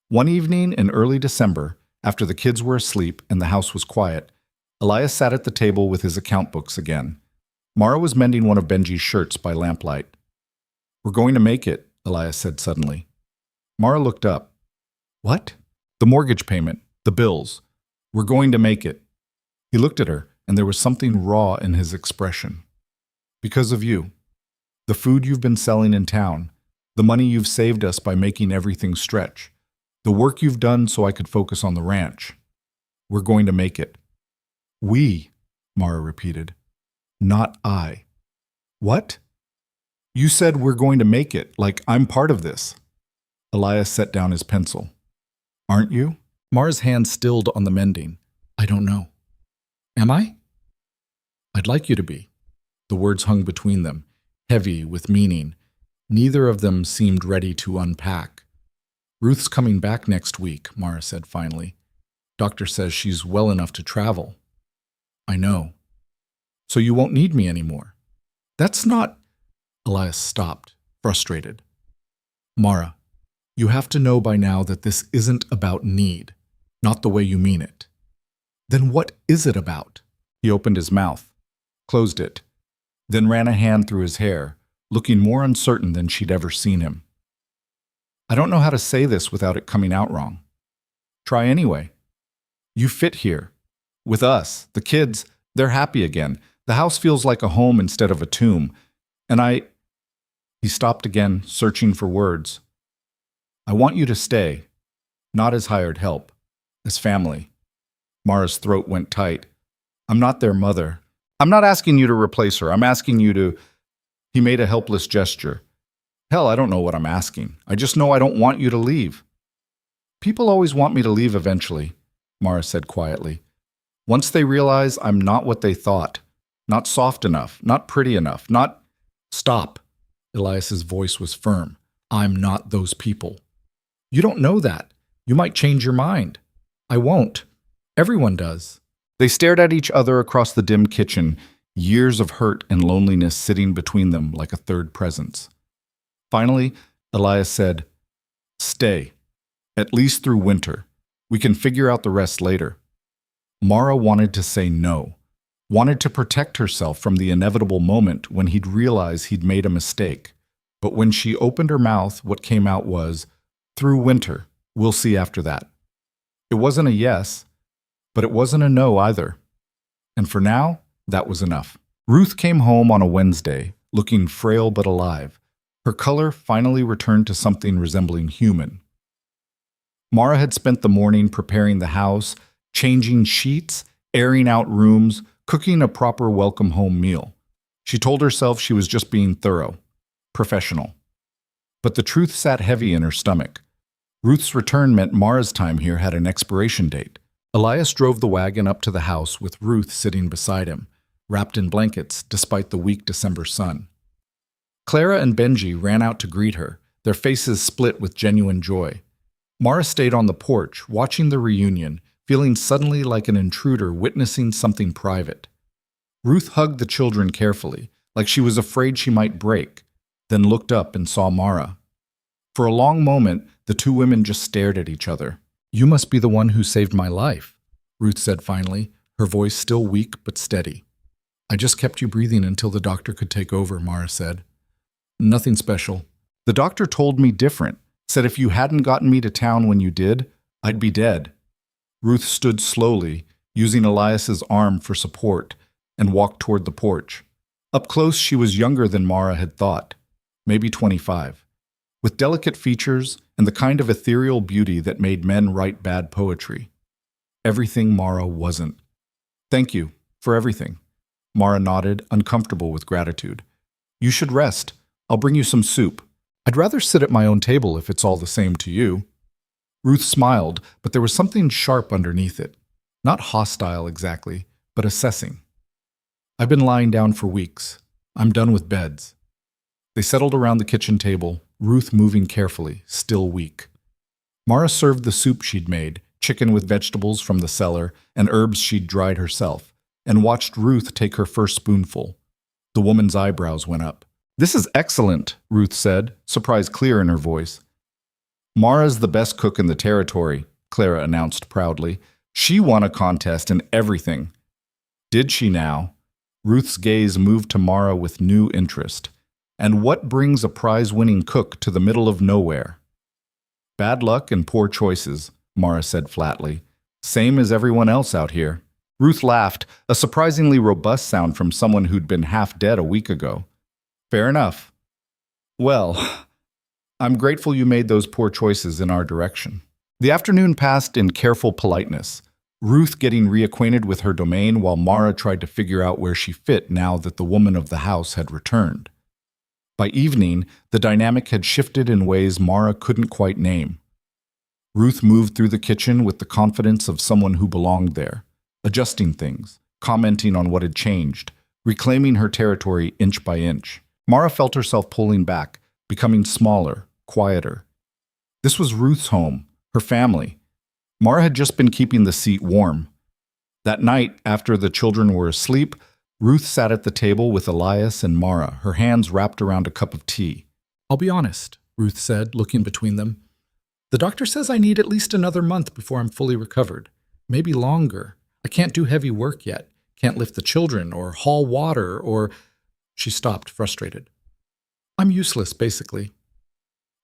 One evening in early December, after the kids were asleep and the house was quiet, Elias sat at the table with his account books again. Mara was mending one of Benji's shirts by lamplight. We're going to make it, Elias said suddenly. Mara looked up. What? The mortgage payment, the bills. We're going to make it. He looked at her, and there was something raw in his expression. Because of you. The food you've been selling in town, the money you've saved us by making everything stretch, the work you've done so I could focus on the ranch. We're going to make it. We, Mara repeated. Not I. What? You said we're going to make it, like I'm part of this. Elias set down his pencil. Aren't you? Mara's hand stilled on the mending. I don't know. Am I? I'd like you to be. The words hung between them, heavy with meaning. Neither of them seemed ready to unpack. Ruth's coming back next week, Mara said finally. Doctor says she's well enough to travel. I know. So you won't need me anymore. That's not... Elias stopped, frustrated. Mara, you have to know by now that this isn't about need, not the way you mean it. Then what is it about? He opened his mouth, closed it, then ran a hand through his hair, looking more uncertain than she'd ever seen him. I don't know how to say this without it coming out wrong. Try anyway. You fit here. With us, the kids, they're happy again. The house feels like a home instead of a tomb. And He stopped again, searching for words. I want you to stay, not as hired help, as family. Mara's throat went tight. I'm not their mother. I'm not asking you to replace her. I'm asking you to... He made a helpless gesture. Hell, I don't know what I'm asking. I just know I don't want you to leave. People always want me to leave eventually, Mara said quietly. Once they realize I'm not what they thought. Not soft enough, not pretty enough, not... Stop. Elias's voice was firm. I'm not those people. You don't know that. You might change your mind. I won't. Everyone does. They stared at each other across the dim kitchen, years of hurt and loneliness sitting between them like a third presence. Finally, Elias said, Stay. At least through winter. We can figure out the rest later. Mara wanted to say no, wanted to protect herself from the inevitable moment when he'd realize he'd made a mistake. But when she opened her mouth, what came out was, "Through winter. We'll see after that." It wasn't a yes, but it wasn't a no either. And for now, that was enough. Ruth came home on a Wednesday, looking frail but alive. Her color finally returned to something resembling human. Mara had spent the morning preparing the house, changing sheets, airing out rooms, cooking a proper welcome home meal. She told herself she was just being thorough, professional. But the truth sat heavy in her stomach. Ruth's return meant Mara's time here had an expiration date. Elias drove the wagon up to the house with Ruth sitting beside him, wrapped in blankets despite the weak December sun. Clara and Benji ran out to greet her, their faces split with genuine joy. Mara stayed on the porch, watching the reunion, feeling suddenly like an intruder witnessing something private. Ruth hugged the children carefully, like she was afraid she might break, then looked up and saw Mara. For a long moment, the two women just stared at each other. "You must be the one who saved my life," Ruth said finally, her voice still weak but steady. "I just kept you breathing until the doctor could take over," Mara said. "Nothing special. The doctor told me different, said if you hadn't gotten me to town when you did, I'd be dead." Ruth stood slowly, using Elias's arm for support, and walked toward the porch. Up close, she was younger than Mara had thought, maybe 25, with delicate features and the kind of ethereal beauty that made men write bad poetry. Everything Mara wasn't. "Thank you for everything." Mara nodded, uncomfortable with gratitude. "You should rest. I'll bring you some soup. I'd rather sit at my own table if it's all the same to you." Ruth smiled, but there was something sharp underneath it. Not hostile exactly, but assessing. "I've been lying down for weeks. I'm done with beds." They settled around the kitchen table, Ruth moving carefully, still weak. Mara served the soup she'd made, chicken with vegetables from the cellar and herbs she'd dried herself, and watched Ruth take her first spoonful. The woman's eyebrows went up. "This is excellent," Ruth said, surprise clear in her voice. "Mara's the best cook in the territory," Clara announced proudly. "She won a contest and everything." Did she now? Ruth's gaze moved to Mara with new interest. "And what brings a prize-winning cook to the middle of nowhere?" "Bad luck and poor choices," Mara said flatly. "Same as everyone else out here." Ruth laughed, a surprisingly robust sound from someone who'd been half dead a week ago. "Fair enough. Well, I'm grateful you made those poor choices in our direction." The afternoon passed in careful politeness, Ruth getting reacquainted with her domain while Mara tried to figure out where she fit now that the woman of the house had returned. By evening, the dynamic had shifted in ways Mara couldn't quite name. Ruth moved through the kitchen with the confidence of someone who belonged there, adjusting things, commenting on what had changed, reclaiming her territory inch by inch. Mara felt herself pulling back, becoming smaller, quieter. This was Ruth's home, her family. Mara had just been keeping the seat warm. That night, after the children were asleep, Ruth sat at the table with Elias and Mara, her hands wrapped around a cup of tea. "I'll be honest," Ruth said, looking between them. "The doctor says I need at least another month before I'm fully recovered. Maybe longer. I can't do heavy work yet. Can't lift the children or haul water or—" She stopped, frustrated. "I'm useless, basically."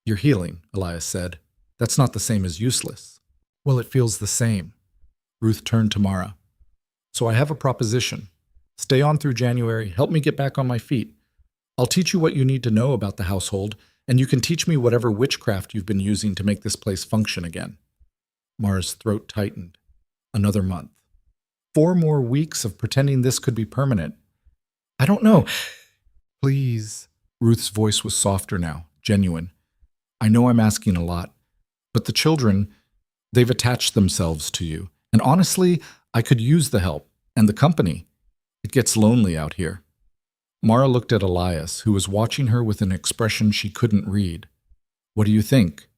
"You're healing," Elias said. "That's not the same as useless." "Well, it feels the same." Ruth turned to Mara. "So I have a proposition. Stay on through January, help me get back on my feet. I'll teach you what you need to know about the household, and you can teach me whatever witchcraft you've been using to make this place function again." Mara's throat tightened. Another month. 4 more weeks of pretending this could be permanent. "I don't know." "Please." Ruth's voice was softer now, genuine. "I know I'm asking a lot, but the children, they've attached themselves to you. And honestly, I could use the help and the company. It gets lonely out here." Mara looked at Elias, who was watching her with an expression she couldn't read. "What do you think?"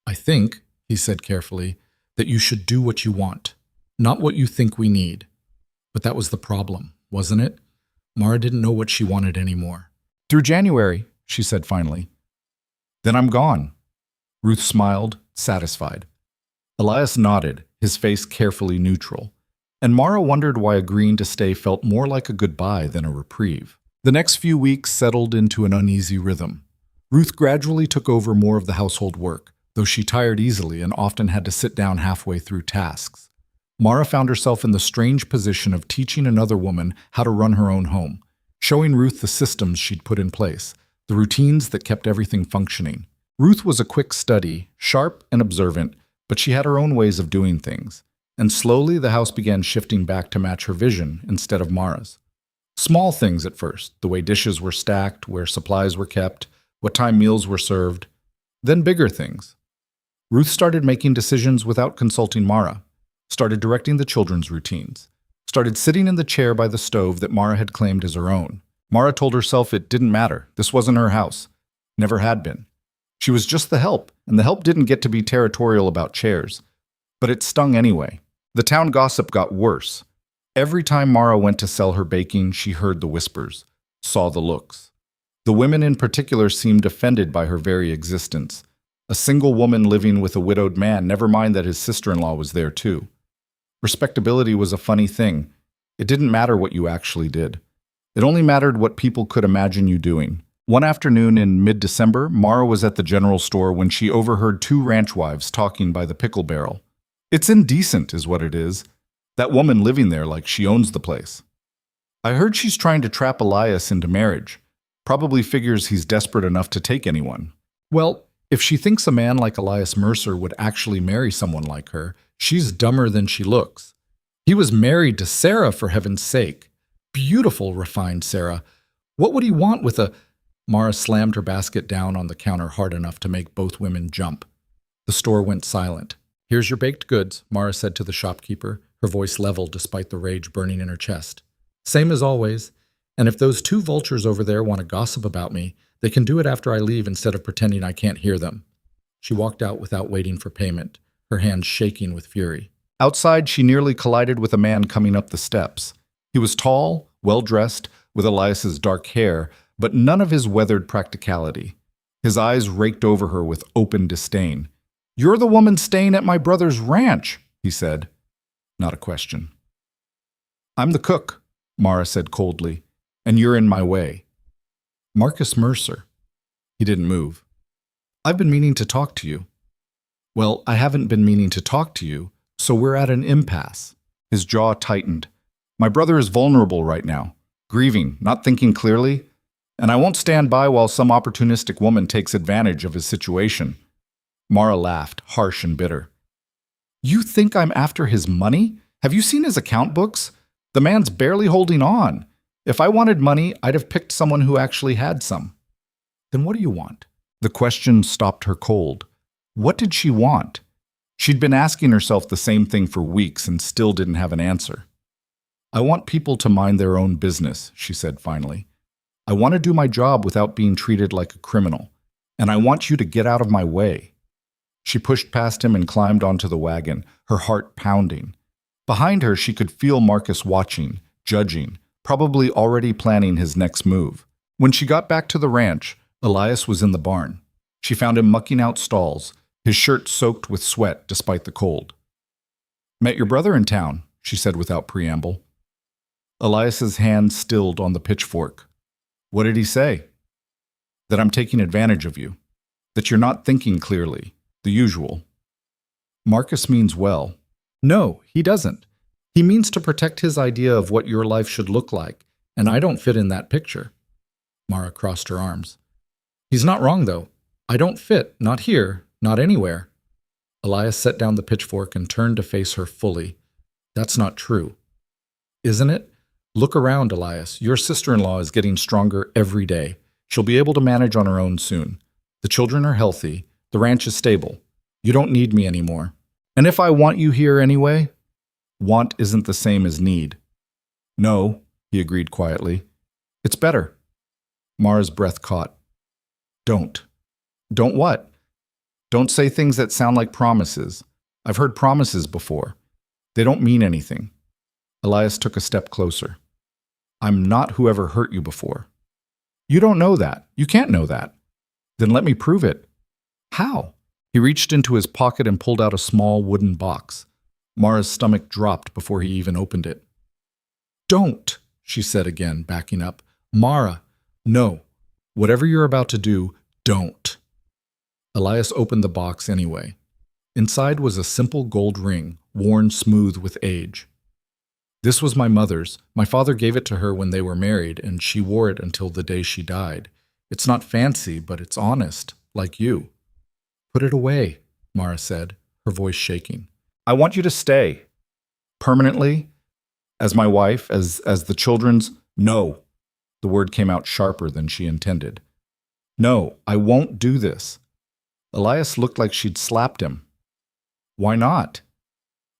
"I think," he said carefully, "that you should do what you want, not what you think we need." But that was the problem, wasn't it? Mara didn't know what she wanted anymore. "Through January," she said finally. "Then I'm gone." Ruth smiled, satisfied. Elias nodded, his face carefully neutral. And Mara wondered why agreeing to stay felt more like a goodbye than a reprieve. The next few weeks settled into an uneasy rhythm. Ruth gradually took over more of the household work, though she tired easily and often had to sit down halfway through tasks. Mara found herself in the strange position of teaching another woman how to run her own home, showing Ruth the systems she'd put in place, the routines that kept everything functioning. Ruth was a quick study, sharp and observant, but she had her own ways of doing things, and slowly the house began shifting back to match her vision instead of Mara's. Small things at first, the way dishes were stacked, where supplies were kept, what time meals were served. Then bigger things. Ruth started making decisions without consulting Mara, started directing the children's routines, started sitting in the chair by the stove that Mara had claimed as her own. Mara told herself it didn't matter. This wasn't her house. Never had been. She was just the help, and the help didn't get to be territorial about chairs. But it stung anyway. The town gossip got worse. Every time Mara went to sell her baking, she heard the whispers, saw the looks. The women in particular seemed offended by her very existence. A single woman living with a widowed man, never mind that his sister-in-law was there too. Respectability was a funny thing. It didn't matter what you actually did. It only mattered what people could imagine you doing. One afternoon in mid-December, Mara was at the general store when she overheard two ranch wives talking by the pickle barrel. It's indecent, is what it is. That woman living there like she owns the place. I heard she's trying to trap Elias into marriage. Probably figures he's desperate enough to take anyone. Well, if she thinks a man like Elias Mercer would actually marry someone like her, she's dumber than she looks. He was married to Sarah, for heaven's sake. Beautiful, refined Sarah. What would he want with a... Mara slammed her basket down on the counter hard enough to make both women jump. The store went silent. "Here's your baked goods," Mara said to the shopkeeper, her voice level despite the rage burning in her chest. "Same as always. And if those two vultures over there want to gossip about me, they can do it after I leave instead of pretending I can't hear them." She walked out without waiting for payment, her hands shaking with fury. Outside, she nearly collided with a man coming up the steps. He was tall, well-dressed, with Elias's dark hair, but none of his weathered practicality. His eyes raked over her with open disdain. "You're the woman staying at my brother's ranch," he said. Not a question. "I'm the cook," Mara said coldly, "and you're in my way." "Marcus Mercer." He didn't move. "I've been meaning to talk to you." "Well, I haven't been meaning to talk to you, so we're at an impasse." His jaw tightened. "My brother is vulnerable right now, grieving, not thinking clearly, and I won't stand by while some opportunistic woman takes advantage of his situation." Mara laughed, harsh and bitter. "You think I'm after his money? Have you seen his account books? The man's barely holding on. If I wanted money, I'd have picked someone who actually had some." "Then what do you want?" The question stopped her cold. What did she want? She'd been asking herself the same thing for weeks and still didn't have an answer. "I want people to mind their own business," she said finally. "I want to do my job without being treated like a criminal, and I want you to get out of my way." She pushed past him and climbed onto the wagon, her heart pounding. Behind her, she could feel Marcus watching, judging, probably already planning his next move. When she got back to the ranch, Elias was in the barn. She found him mucking out stalls, his shirt soaked with sweat despite the cold. "Met your brother in town," she said without preamble. Elias's hand stilled on the pitchfork. "What did he say?" "That I'm taking advantage of you. That you're not thinking clearly. The usual." "Marcus means well." "No, he doesn't. He means to protect his idea of what your life should look like, and I don't fit in that picture." Mara crossed her arms. "He's not wrong, though. I don't fit, not here, not anywhere." Elias set down the pitchfork and turned to face her fully. "That's not true." "Isn't it? Look around, Elias. Your sister-in-law is getting stronger every day. She'll be able to manage on her own soon. The children are healthy. The ranch is stable. You don't need me anymore. And if I want you here anyway, want isn't the same as need." "No," he agreed quietly. "It's better." Mara's breath caught. "Don't." "Don't what?" "Don't say things that sound like promises. I've heard promises before. They don't mean anything." Elias took a step closer. "I'm not whoever hurt you before." "You don't know that. You can't know that." "Then let me prove it." "How?" He reached into his pocket and pulled out a small wooden box. Mara's stomach dropped before he even opened it. "Don't," she said again, backing up. "Mara, no. Whatever you're about to do, don't." Elias opened the box anyway. Inside was a simple gold ring, worn smooth with age. "This was my mother's. My father gave it to her when they were married, and she wore it until the day she died. It's not fancy, but it's honest, like you." "Put it away," Mara said, her voice shaking. "I want you to stay. Permanently? As my wife, as the children's?" "No." The word came out sharper than she intended. "No, I won't do this." Elias looked like she'd slapped him. "Why not?"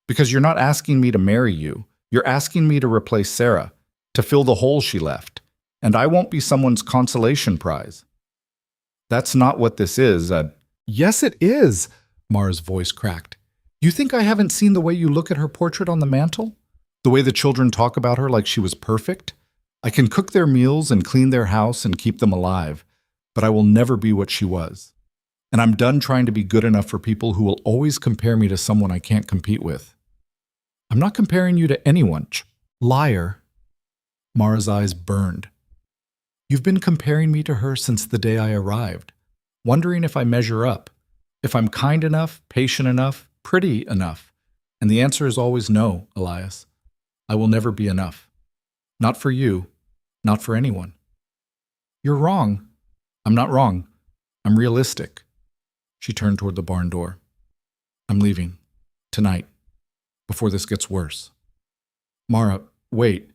"Because you're not asking me to marry you. You're asking me to replace Sarah, to fill the hole she left. And I won't be someone's consolation prize." "That's not what this is." "Yes, it is," Mara's voice cracked. "You think I haven't seen the way you look at her portrait on the mantel? The way the children talk about her like she was perfect? I can cook their meals and clean their house and keep them alive, but I will never be what she was. And I'm done trying to be good enough for people who will always compare me to someone I can't compete with." "I'm not comparing you to anyone." "Liar." Mara's eyes burned. "You've been comparing me to her since the day I arrived, wondering if I measure up, if I'm kind enough, patient enough, pretty enough. And the answer is always no, Elias. I will never be enough. Not for you, not for anyone." "You're wrong." "I'm not wrong. I'm realistic." She turned toward the barn door. "I'm leaving. Tonight. Before this gets worse." "Mara, wait."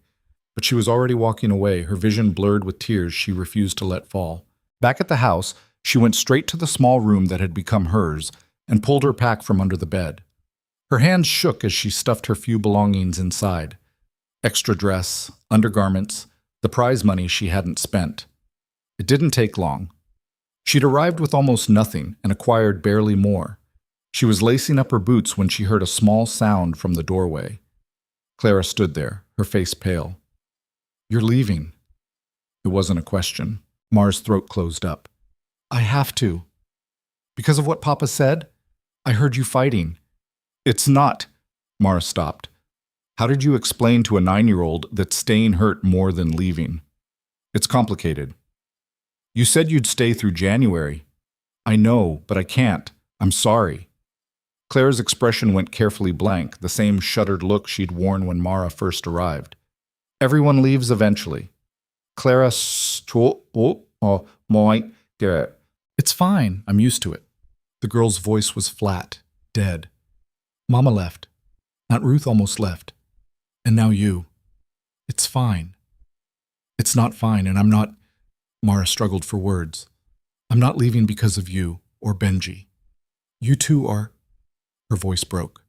But she was already walking away, her vision blurred with tears she refused to let fall. Back at the house, she went straight to the small room that had become hers and pulled her pack from under the bed. Her hands shook as she stuffed her few belongings inside. Extra dress, undergarments, the prize money she hadn't spent. It didn't take long. She'd arrived with almost nothing and acquired barely more. She was lacing up her boots when she heard a small sound from the doorway. Clara stood there, her face pale. "You're leaving." It wasn't a question. Mara's throat closed up. "I have to." "Because of what Papa said? I heard you fighting." "It's not." Mara stopped. "How did you explain to a 9-year-old that staying hurt more than leaving?" "It's complicated." "You said you'd stay through January." "I know, but I can't. I'm sorry." Clara's expression went carefully blank, the same shuttered look she'd worn when Mara first arrived. "Everyone leaves eventually." Clara "It's fine. I'm used to it." The girl's voice was flat, dead. "Mama left. Aunt Ruth almost left. And now you. It's fine." "It's not fine, and I'm not—" Mara struggled for words. "I'm not leaving because of you, or Benji. You two are—" Her voice broke.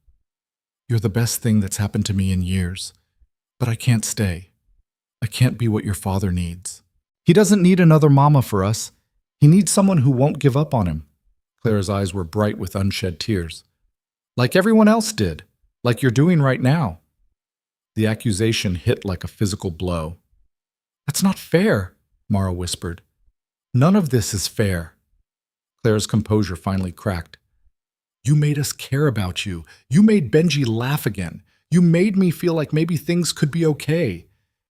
"You're the best thing that's happened to me in years. But I can't stay. I can't be what your father needs." "He doesn't need another mama for us. He needs someone who won't give up on him." Clara's eyes were bright with unshed tears. "Like everyone else did. Like you're doing right now." The accusation hit like a physical blow. "That's not fair," Mara whispered. "None of this is fair." Clara's composure finally cracked. "You made us care about you. You made Benji laugh again. You made me feel like maybe things could be okay.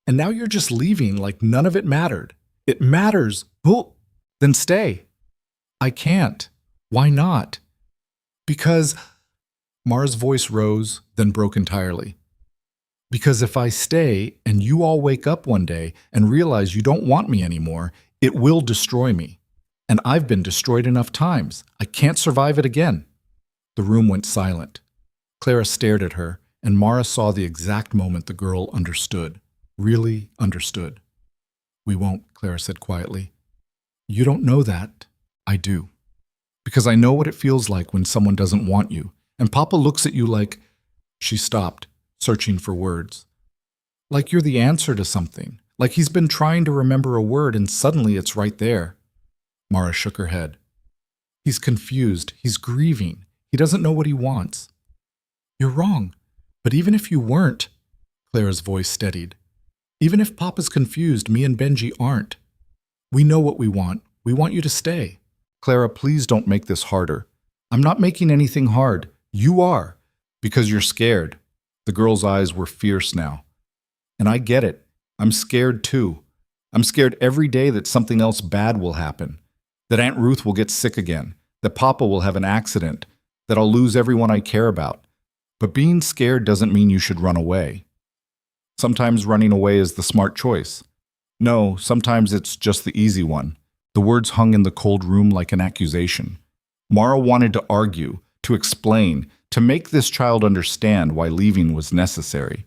And now you're just leaving like none of it mattered. It matters. Well, then stay." "I can't." "Why not?" "Because—" Mara's voice rose, then broke entirely. "Because if I stay and you all wake up one day and realize you don't want me anymore, it will destroy me. And I've been destroyed enough times. I can't survive it again." The room went silent. Clara stared at her, and Mara saw the exact moment the girl understood. Really understood. "We won't," Clara said quietly. "You don't know that. I do. Because I know what it feels like when someone doesn't want you, and Papa looks at you like—" She stopped, searching for words. "Like you're the answer to something. Like he's been trying to remember a word and suddenly it's right there." Mara shook her head. "He's confused. He's grieving. He doesn't know what he wants." "You're wrong. But even if you weren't—" Clara's voice steadied. "Even if Papa's confused, me and Benji aren't. We know what we want. We want you to stay." "Clara, please don't make this harder. I'm not making anything hard. You are. Because you're scared. The girl's eyes were fierce now. And I get it. I'm scared too. I'm scared every day that something else bad will happen. That Aunt Ruth will get sick again. That Papa will have an accident. That I'll lose everyone I care about. But being scared doesn't mean you should run away. Sometimes running away is the smart choice. No, sometimes it's just the easy one. The words hung in the cold room like an accusation. Mara wanted to argue, to explain, to make this child understand why leaving was necessary.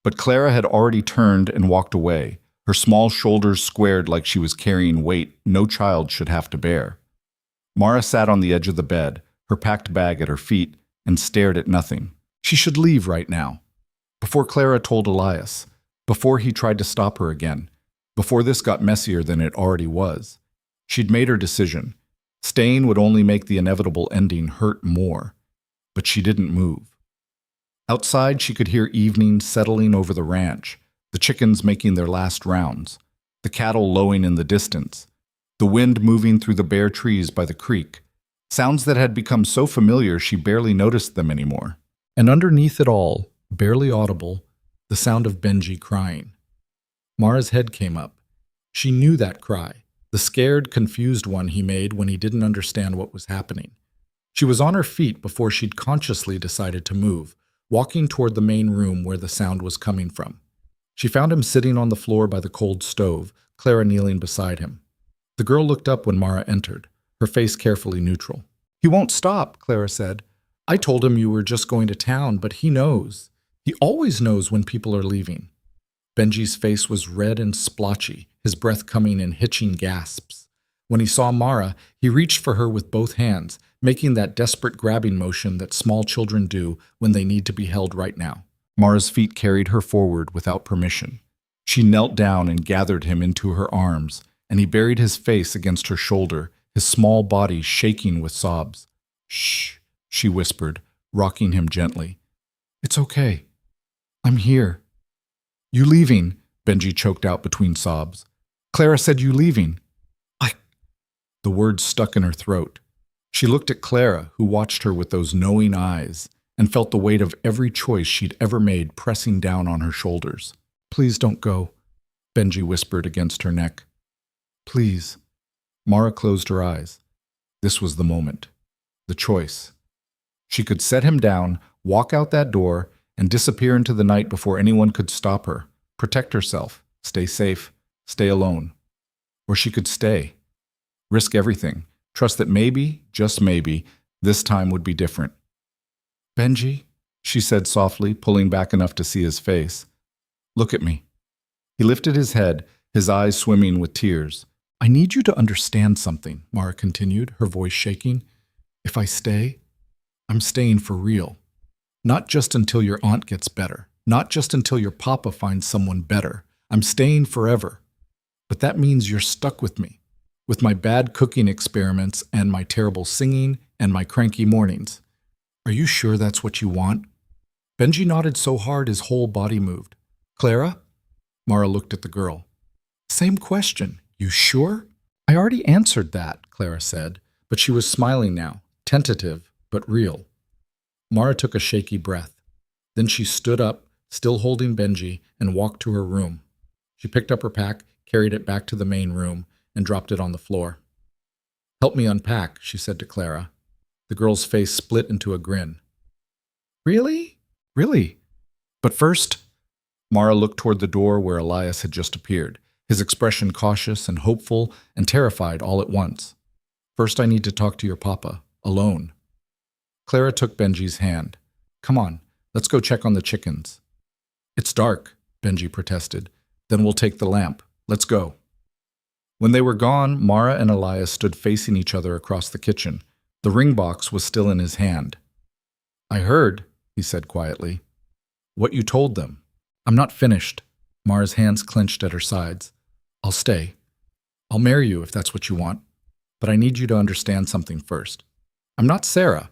But Clara had already turned and walked away, her small shoulders squared like she was carrying weight no child should have to bear. Mara sat on the edge of the bed, her packed bag at her feet, and stared at nothing. She should leave right now. Before Clara told Elias, before he tried to stop her again, before this got messier than it already was. She'd made her decision. Staying would only make the inevitable ending hurt more. But she didn't move. Outside, she could hear evening settling over the ranch, the chickens making their last rounds, the cattle lowing in the distance, the wind moving through the bare trees by the creek, sounds that had become so familiar she barely noticed them anymore. And underneath it all, barely audible, the sound of Benji crying. Mara's head came up. She knew that cry, the scared, confused one he made when he didn't understand what was happening. She was on her feet before she'd consciously decided to move, walking toward the main room where the sound was coming from. She found him sitting on the floor by the cold stove, Clara kneeling beside him. The girl looked up when Mara entered, her face carefully neutral. "He won't stop," Clara said. "I told him you were just going to town, but he knows. He always knows when people are leaving." Benji's face was red and splotchy, his breath coming in hitching gasps. When he saw Mara, he reached for her with both hands, making that desperate grabbing motion that small children do when they need to be held right now. Mara's feet carried her forward without permission. She knelt down and gathered him into her arms, and he buried his face against her shoulder, his small body shaking with sobs. "Shh," she whispered, rocking him gently. "It's okay. I'm here." "You leaving?" Benji choked out between sobs. "Clara said you leaving." The words stuck in her throat. She looked at Clara, who watched her with those knowing eyes, and felt the weight of every choice she'd ever made pressing down on her shoulders. "Please don't go," Benji whispered against her neck. "Please." Mara closed her eyes. This was the moment. The choice. She could set him down, walk out that door, and disappear into the night before anyone could stop her, protect herself, stay safe, stay alone. Or she could stay. Risk everything. Trust that maybe, just maybe, this time would be different. "Benji," she said softly, pulling back enough to see his face. "Look at me." He lifted his head, his eyes swimming with tears. "I need you to understand something," Mara continued, her voice shaking. "If I stay, I'm staying for real. Not just until your aunt gets better. Not just until your papa finds someone better. I'm staying forever. But that means you're stuck with me. With my bad cooking experiments and my terrible singing and my cranky mornings. Are you sure that's what you want?" Benji nodded so hard his whole body moved. "Clara?" Mara looked at the girl. "Same question. You sure?" "I already answered that," Clara said, but she was smiling now, tentative but real. Mara took a shaky breath. Then she stood up, still holding Benji, and walked to her room. She picked up her pack, carried it back to the main room, and dropped it on the floor. "Help me unpack," she said to Clara. The girl's face split into a grin. "Really? Really? But first..." Mara looked toward the door where Elias had just appeared, his expression cautious and hopeful and terrified all at once. "First I need to talk to your papa, alone." Clara took Benji's hand. "Come on, let's go check on the chickens." "It's dark," Benji protested. "Then we'll take the lamp. Let's go." When they were gone, Mara and Elias stood facing each other across the kitchen. The ring box was still in his hand. "I heard," he said quietly, "what you told them." "I'm not finished." Mara's hands clenched at her sides. "I'll stay. I'll marry you if that's what you want. But I need you to understand something first. I'm not Sarah.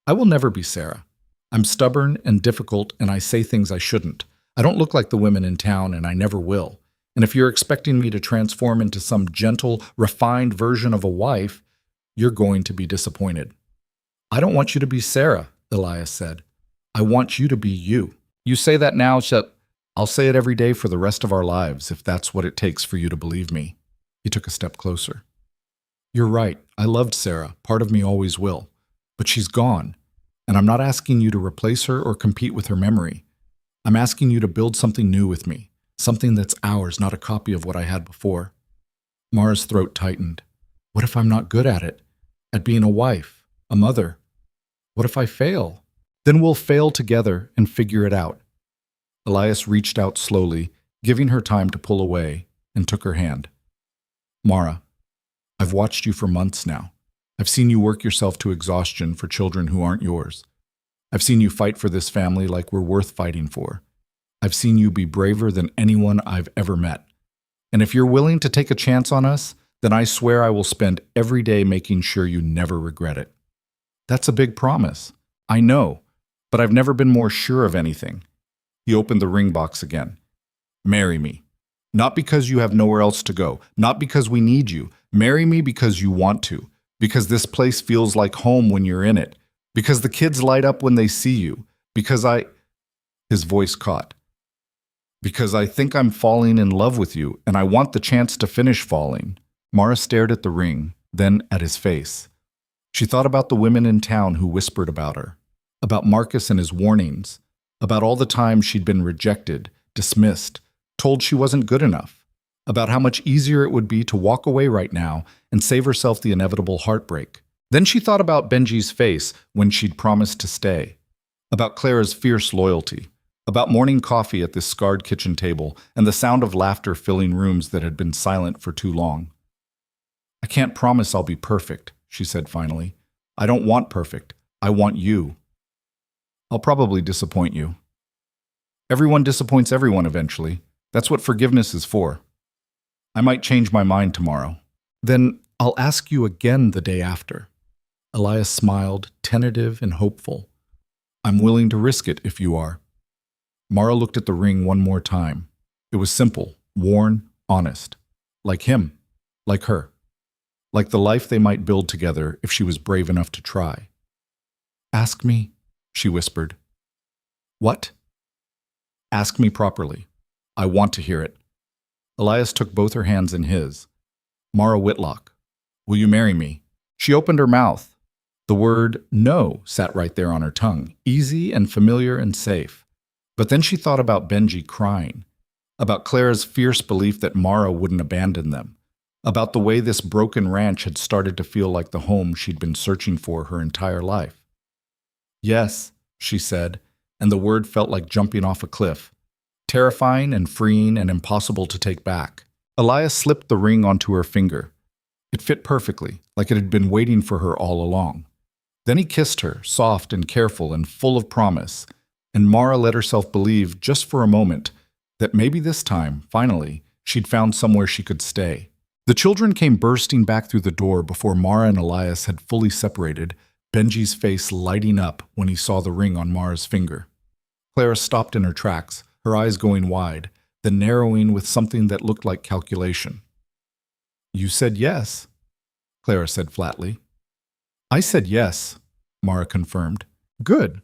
I will never be Sarah. I'm stubborn and difficult, and I say things I shouldn't. I don't look like the women in town, and I never will. And if you're expecting me to transform into some gentle, refined version of a wife, you're going to be disappointed." I don't want you to be Sarah, Elias said. I want you to be you. You say that now, I'll say it every day for the rest of our lives, if that's what it takes for you to believe me. He took a step closer. You're right. I loved Sarah. Part of me always will. But she's gone. And I'm not asking you to replace her or compete with her memory. I'm asking you to build something new with me. Something that's ours, not a copy of what I had before. Mara's throat tightened. What if I'm not good at it? At being a wife, a mother? What if I fail? Then we'll fail together and figure it out. Elias reached out slowly, giving her time to pull away, and took her hand. Mara, I've watched you for months now. I've seen you work yourself to exhaustion for children who aren't yours. I've seen you fight for this family like we're worth fighting for. I've seen you be braver than anyone I've ever met. And if you're willing to take a chance on us, then I swear I will spend every day making sure you never regret it. That's a big promise. I know, but I've never been more sure of anything. He opened the ring box again. Marry me. Not because you have nowhere else to go. Not because we need you. Marry me because you want to. Because this place feels like home when you're in it. Because the kids light up when they see you. Because His voice caught. Because I think I'm falling in love with you, and I want the chance to finish falling. Mara stared at the ring, then at his face. She thought about the women in town who whispered about her. About Marcus and his warnings. About all the times she'd been rejected, dismissed, told she wasn't good enough. About how much easier it would be to walk away right now and save herself the inevitable heartbreak. Then she thought about Benji's face when she'd promised to stay. About Clara's fierce loyalty. About morning coffee at this scarred kitchen table and the sound of laughter filling rooms that had been silent for too long. I can't promise I'll be perfect, she said finally. I don't want perfect. I want you. I'll probably disappoint you. Everyone disappoints everyone eventually. That's what forgiveness is for. I might change my mind tomorrow. Then I'll ask you again the day after. Elias smiled, tentative and hopeful. I'm willing to risk it if you are. Mara looked at the ring one more time. It was simple, worn, honest. Like him. Like her. Like the life they might build together if she was brave enough to try. Ask me, she whispered. What? Ask me properly. I want to hear it. Elias took both her hands in his. Mara Whitlock, will you marry me? She opened her mouth. The word no sat right there on her tongue, easy and familiar and safe. But then she thought about Benji crying, about Clara's fierce belief that Mara wouldn't abandon them, about the way this broken ranch had started to feel like the home she'd been searching for her entire life. Yes, she said, and the word felt like jumping off a cliff, terrifying and freeing and impossible to take back. Elias slipped the ring onto her finger. It fit perfectly, like it had been waiting for her all along. Then he kissed her, soft and careful and full of promise, and Mara let herself believe, just for a moment, that maybe this time, finally, she'd found somewhere she could stay. The children came bursting back through the door before Mara and Elias had fully separated, Benji's face lighting up when he saw the ring on Mara's finger. Clara stopped in her tracks, her eyes going wide, then narrowing with something that looked like calculation. You said yes, Clara said flatly. I said yes, Mara confirmed. Good,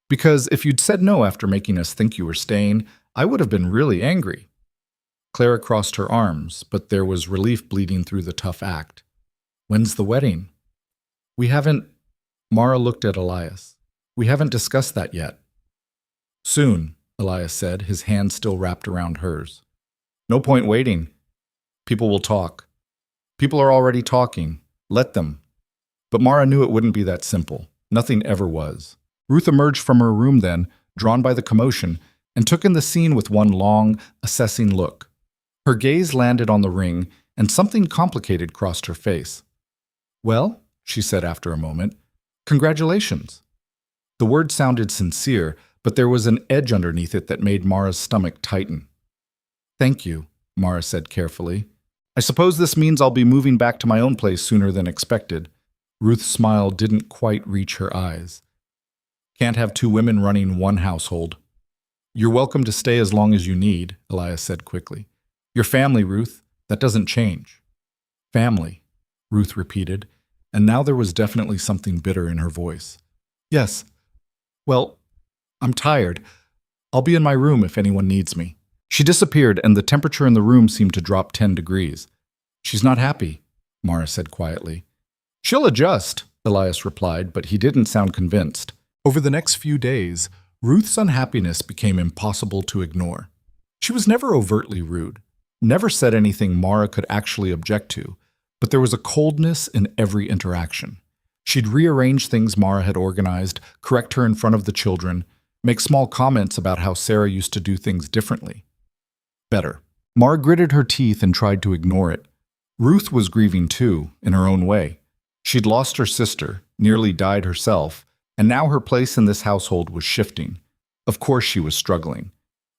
because if you'd said no after making us think you were staying, I would have been really angry. Clara crossed her arms, but there was relief bleeding through the tough act. When's the wedding? We haven't... Mara looked at Elias. We haven't discussed that yet. Soon, Elias said, his hand still wrapped around hers. No point waiting. People will talk. People are already talking. Let them. But Mara knew it wouldn't be that simple. Nothing ever was. Ruth emerged from her room then, drawn by the commotion, and took in the scene with one long, assessing look. Her gaze landed on the ring, and something complicated crossed her face. Well, she said after a moment, congratulations. The word sounded sincere, but there was an edge underneath it that made Mara's stomach tighten. Thank you, Mara said carefully. I suppose this means I'll be moving back to my own place sooner than expected. Ruth's smile didn't quite reach her eyes. Can't have two women running one household. You're welcome to stay as long as you need, Elias said quickly. Your family, Ruth. That doesn't change. Family, Ruth repeated, and now there was definitely something bitter in her voice. Yes. Well, I'm tired. I'll be in my room if anyone needs me. She disappeared, and the temperature in the room seemed to drop 10 degrees. She's not happy, Mara said quietly. She'll adjust, Elias replied, but he didn't sound convinced. Over the next few days, Ruth's unhappiness became impossible to ignore. She was never overtly rude, never said anything Mara could actually object to, but there was a coldness in every interaction. She'd rearrange things Mara had organized, correct her in front of the children, make small comments about how Sarah used to do things differently. Better. Mara gritted her teeth and tried to ignore it. Ruth was grieving too, in her own way. She'd lost her sister, nearly died herself, and now her place in this household was shifting. Of course she was struggling,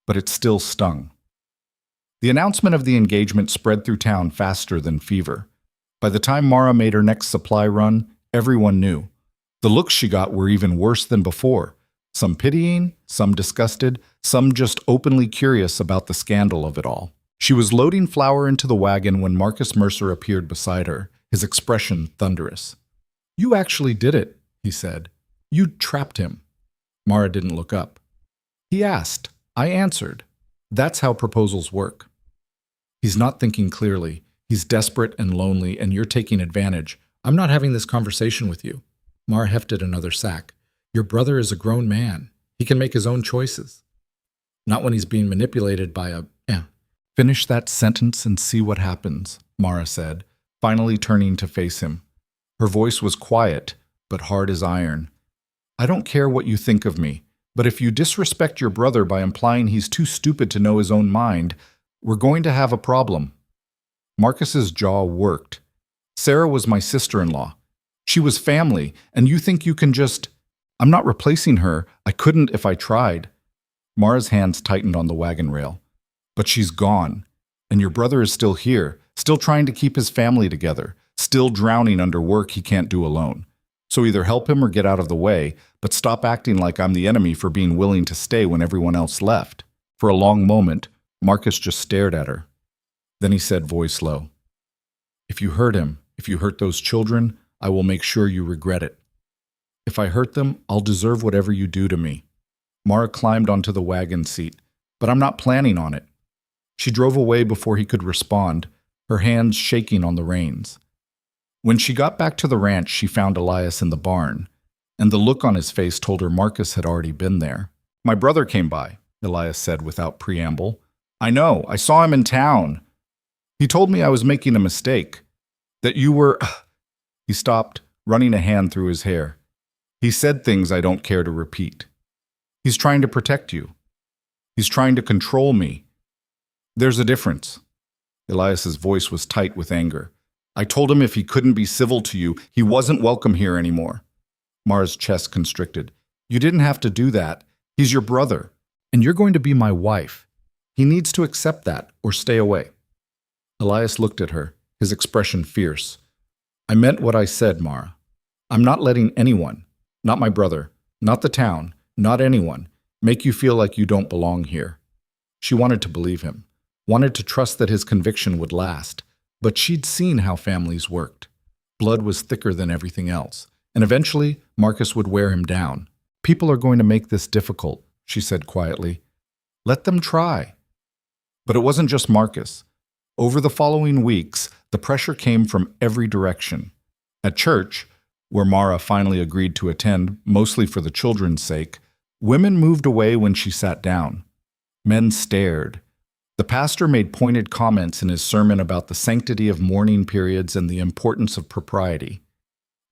but it still stung. The announcement of the engagement spread through town faster than fever. By the time Mara made her next supply run, everyone knew. The looks she got were even worse than before. Some pitying, some disgusted, some just openly curious about the scandal of it all. She was loading flour into the wagon when Marcus Mercer appeared beside her, his expression thunderous. You actually did it, he said. You trapped him. Mara didn't look up. He asked. I answered. That's how proposals work. He's not thinking clearly. He's desperate and lonely, and you're taking advantage. I'm not having this conversation with you. Mara hefted another sack. Your brother is a grown man. He can make his own choices. Not when he's being manipulated by a... Finish that sentence and see what happens, Mara said, finally turning to face him. Her voice was quiet, but hard as iron. I don't care what you think of me, but if you disrespect your brother by implying he's too stupid to know his own mind, we're going to have a problem. Marcus's jaw worked. Sarah was my sister-in-law. She was family, and you think you can just... I'm not replacing her. I couldn't if I tried. Mara's hands tightened on the wagon rail. But she's gone, and your brother is still here, still trying to keep his family together, still drowning under work he can't do alone. So either help him or get out of the way, but stop acting like I'm the enemy for being willing to stay when everyone else left. For a long moment, Marcus just stared at her. Then he said, voice low, If you hurt him, if you hurt those children, I will make sure you regret it. If I hurt them, I'll deserve whatever you do to me. Mara climbed onto the wagon seat, but I'm not planning on it. She drove away before he could respond, her hands shaking on the reins. When she got back to the ranch, she found Elias in the barn, and the look on his face told her Marcus had already been there. My brother came by, Elias said without preamble. I know, I saw him in town. He told me I was making a mistake, that you were... He stopped, running a hand through his hair. He said things I don't care to repeat. He's trying to protect you. He's trying to control me. There's a difference. Elias's voice was tight with anger. I told him if he couldn't be civil to you, he wasn't welcome here anymore. Mara's chest constricted. You didn't have to do that. He's your brother, and you're going to be my wife. He needs to accept that or stay away. Elias looked at her, his expression fierce. I meant what I said, Mara. I'm not letting anyone, not my brother, not the town, not anyone, make you feel like you don't belong here. She wanted to believe him, wanted to trust that his conviction would last, but she'd seen how families worked. Blood was thicker than everything else, and eventually Marcus would wear him down. People are going to make this difficult, she said quietly. Let them try. But it wasn't just Marcus. Over the following weeks, the pressure came from every direction. At church, where Mara finally agreed to attend, mostly for the children's sake, women moved away when she sat down. Men stared. The pastor made pointed comments in his sermon about the sanctity of mourning periods and the importance of propriety.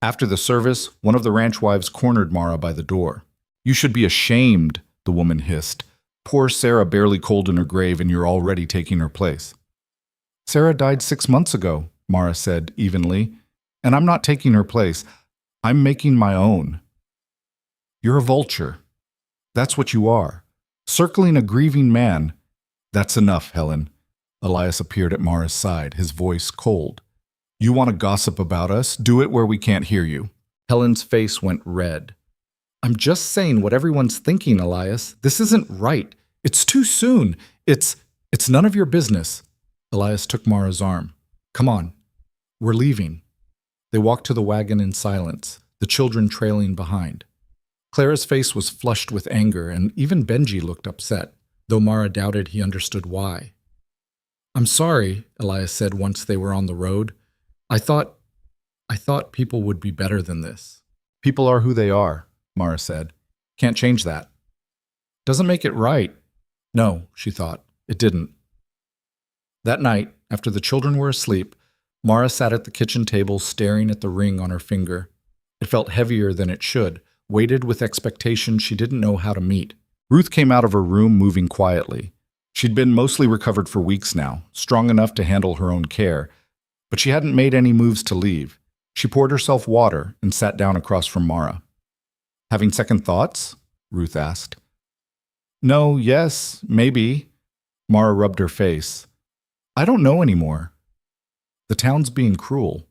After the service, one of the ranch wives cornered Mara by the door. You should be ashamed, the woman hissed. Poor Sarah barely cold in her grave and you're already taking her place. Sarah died 6 months ago, Mara said evenly, and I'm not taking her place. I'm making my own. You're a vulture. That's what you are. Circling a grieving man. That's enough, Helen. Elias appeared at Mara's side, his voice cold. You want to gossip about us? Do it where we can't hear you. Helen's face went red. I'm just saying what everyone's thinking, Elias. This isn't right. It's too soon. It's none of your business. Elias took Mara's arm. Come on. We're leaving. They walked to the wagon in silence, the children trailing behind. Clara's face was flushed with anger, and even Benji looked upset, though Mara doubted he understood why. "I'm sorry," Elias said once they were on the road. I thought people would be better than this." "People are who they are," Mara said. "Can't change that." "Doesn't make it right." No, she thought. It didn't. That night, after the children were asleep, Mara sat at the kitchen table staring at the ring on her finger. It felt heavier than it should, weighted with expectations she didn't know how to meet. Ruth came out of her room moving quietly. She'd been mostly recovered for weeks now, strong enough to handle her own care, but she hadn't made any moves to leave. She poured herself water and sat down across from Mara. "Having second thoughts?" Ruth asked. "No, yes, maybe." Mara rubbed her face. "I don't know anymore. The town's being cruel.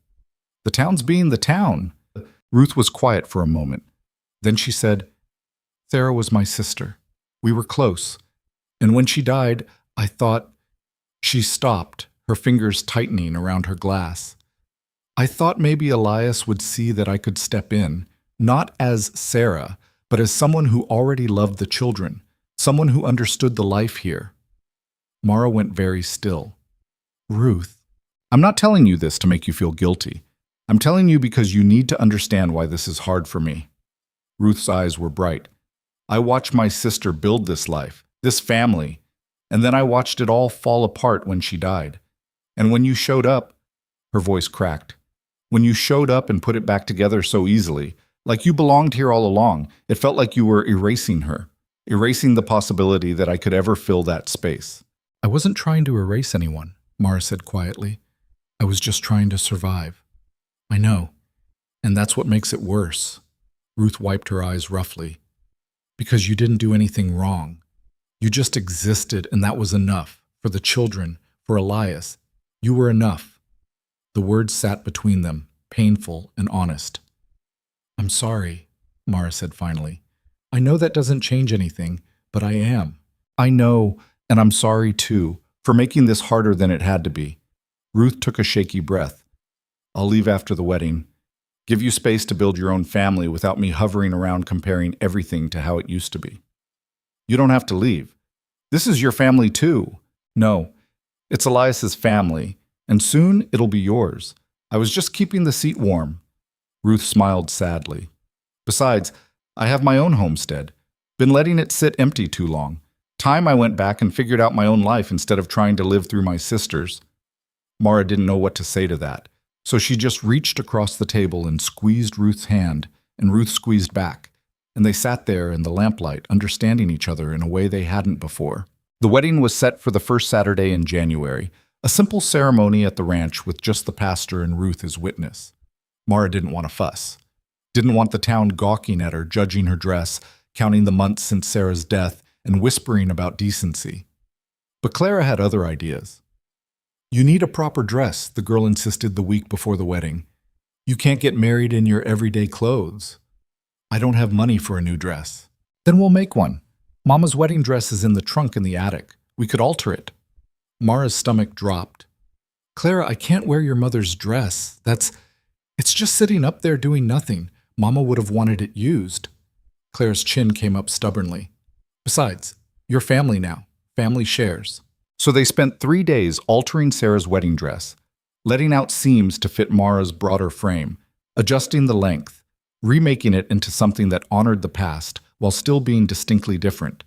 The town's being the town." Ruth was quiet for a moment. Then she said, "Sarah was my sister. We were close. And when she died, I thought—" She stopped, her fingers tightening around her glass. "I thought maybe Elias would see that I could step in, not as Sarah, but as someone who already loved the children, someone who understood the life here." Mara went very still. "Ruth, I'm not telling you this to make you feel guilty. I'm telling you because you need to understand why this is hard for me." Ruth's eyes were bright. "I watched my sister build this life, this family, and then I watched it all fall apart when she died. And when you showed up," her voice cracked, "when you showed up and put it back together so easily, like you belonged here all along, it felt like you were erasing her, erasing the possibility that I could ever fill that space." "I wasn't trying to erase anyone," Mara said quietly. "I was just trying to survive." "I know, and that's what makes it worse." Ruth wiped her eyes roughly. "Because you didn't do anything wrong. You just existed, and that was enough. For the children, for Elias. You were enough." The words sat between them, painful and honest. "I'm sorry," Mara said finally. "I know that doesn't change anything, but I am. I know, and I'm sorry too, for making this harder than it had to be." Ruth took a shaky breath. "I'll leave after the wedding. Give you space to build your own family without me hovering around comparing everything to how it used to be." "You don't have to leave. This is your family too." "No, it's Elias's family, and soon it'll be yours. I was just keeping the seat warm." Ruth smiled sadly. "Besides, I have my own homestead. Been letting it sit empty too long. Time I went back and figured out my own life instead of trying to live through my sister's." Mara didn't know what to say to that, so she just reached across the table and squeezed Ruth's hand, and Ruth squeezed back, and they sat there in the lamplight, understanding each other in a way they hadn't before. The wedding was set for the first Saturday in January, a simple ceremony at the ranch with just the pastor and Ruth as witness. Mara didn't want to fuss. Didn't want the town gawking at her, judging her dress, counting the months since Sarah's death, and whispering about decency. But Clara had other ideas. "You need a proper dress," the girl insisted the week before the wedding. "You can't get married in your everyday clothes." "I don't have money for a new dress." "Then we'll make one. Mama's wedding dress is in the trunk in the attic. We could alter it." Mara's stomach dropped. "Clara, I can't wear your mother's dress. It's just sitting up there doing nothing. Mama would have wanted it used." Clara's chin came up stubbornly. "Besides, you're family now. Family shares." So they spent 3 days altering Sarah's wedding dress, letting out seams to fit Mara's broader frame, adjusting the length, remaking it into something that honored the past while still being distinctly different.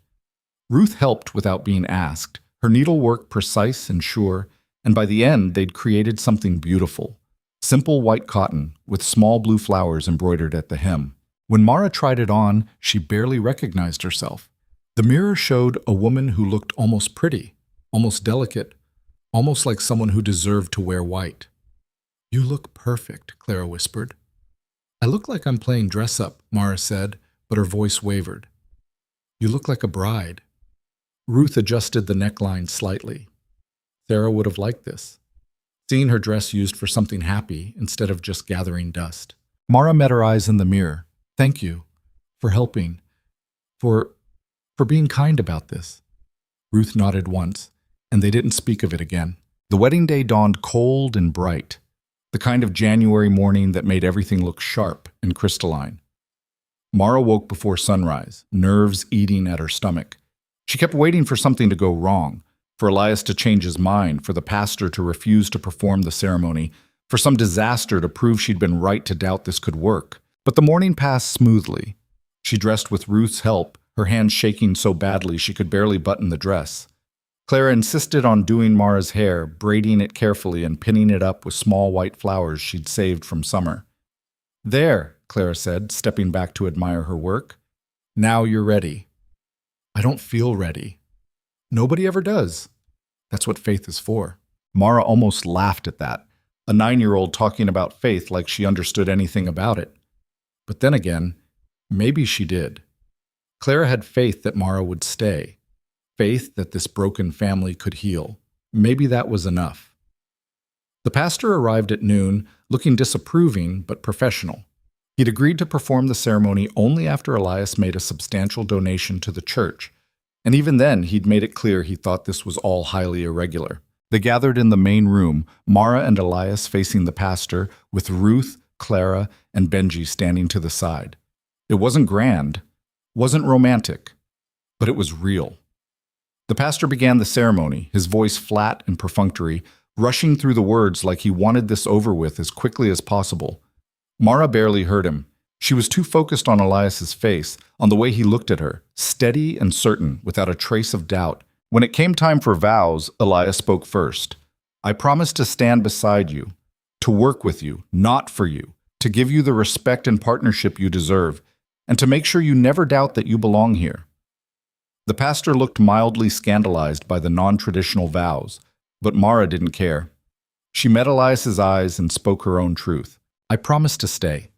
Ruth helped without being asked, her needlework precise and sure, and by the end they'd created something beautiful. Simple white cotton with small blue flowers embroidered at the hem. When Mara tried it on, she barely recognized herself. The mirror showed a woman who looked almost pretty, almost delicate, almost like someone who deserved to wear white. "You look perfect," Clara whispered. "I look like I'm playing dress-up," Mara said, but her voice wavered. "You look like a bride." Ruth adjusted the neckline slightly. Sarah would have liked this, seeing her dress used for something happy instead of just gathering dust. Mara met her eyes in the mirror. "Thank you for helping, for being kind about this." Ruth nodded once, and they didn't speak of it again. The wedding day dawned cold and bright. the kind of January morning that made everything look sharp and crystalline. Mara woke before sunrise, nerves eating at her stomach. She kept waiting for something to go wrong, for Elias to change his mind, for the pastor to refuse to perform the ceremony, for some disaster to prove she'd been right to doubt this could work. But the morning passed smoothly. She dressed with Ruth's help, her hands shaking so badly she could barely button the dress. Clara insisted on doing Mara's hair, braiding it carefully and pinning it up with small white flowers she'd saved from summer. "There," Clara said, stepping back to admire her work. "Now you're ready." "I don't feel ready." "Nobody ever does." "That's what faith is for." Mara almost laughed at that, a 9-year-old talking about faith like she understood anything about it. But then again, maybe she did. Clara had faith that Mara would stay, faith that this broken family could heal. Maybe that was enough. The pastor arrived at noon, looking disapproving but professional. He'd agreed to perform the ceremony only after Elias made a substantial donation to the church, and even then he'd made it clear he thought this was all highly irregular. They gathered in the main room, Mara and Elias facing the pastor, with Ruth, Clara, and Benji standing to the side. It wasn't grand, wasn't romantic, but it was real. The pastor began the ceremony, his voice flat and perfunctory, rushing through the words like he wanted this over with as quickly as possible. Mara barely heard him. She was too focused on Elias's face, on the way he looked at her, steady and certain, without a trace of doubt. When it came time for vows, Elias spoke first. "I promise to stand beside you, to work with you, not for you, to give you the respect and partnership you deserve, and to make sure you never doubt that you belong here." The pastor looked mildly scandalized by the non-traditional vows, but Mara didn't care. She met Elias's eyes and spoke her own truth. "I promise to stay,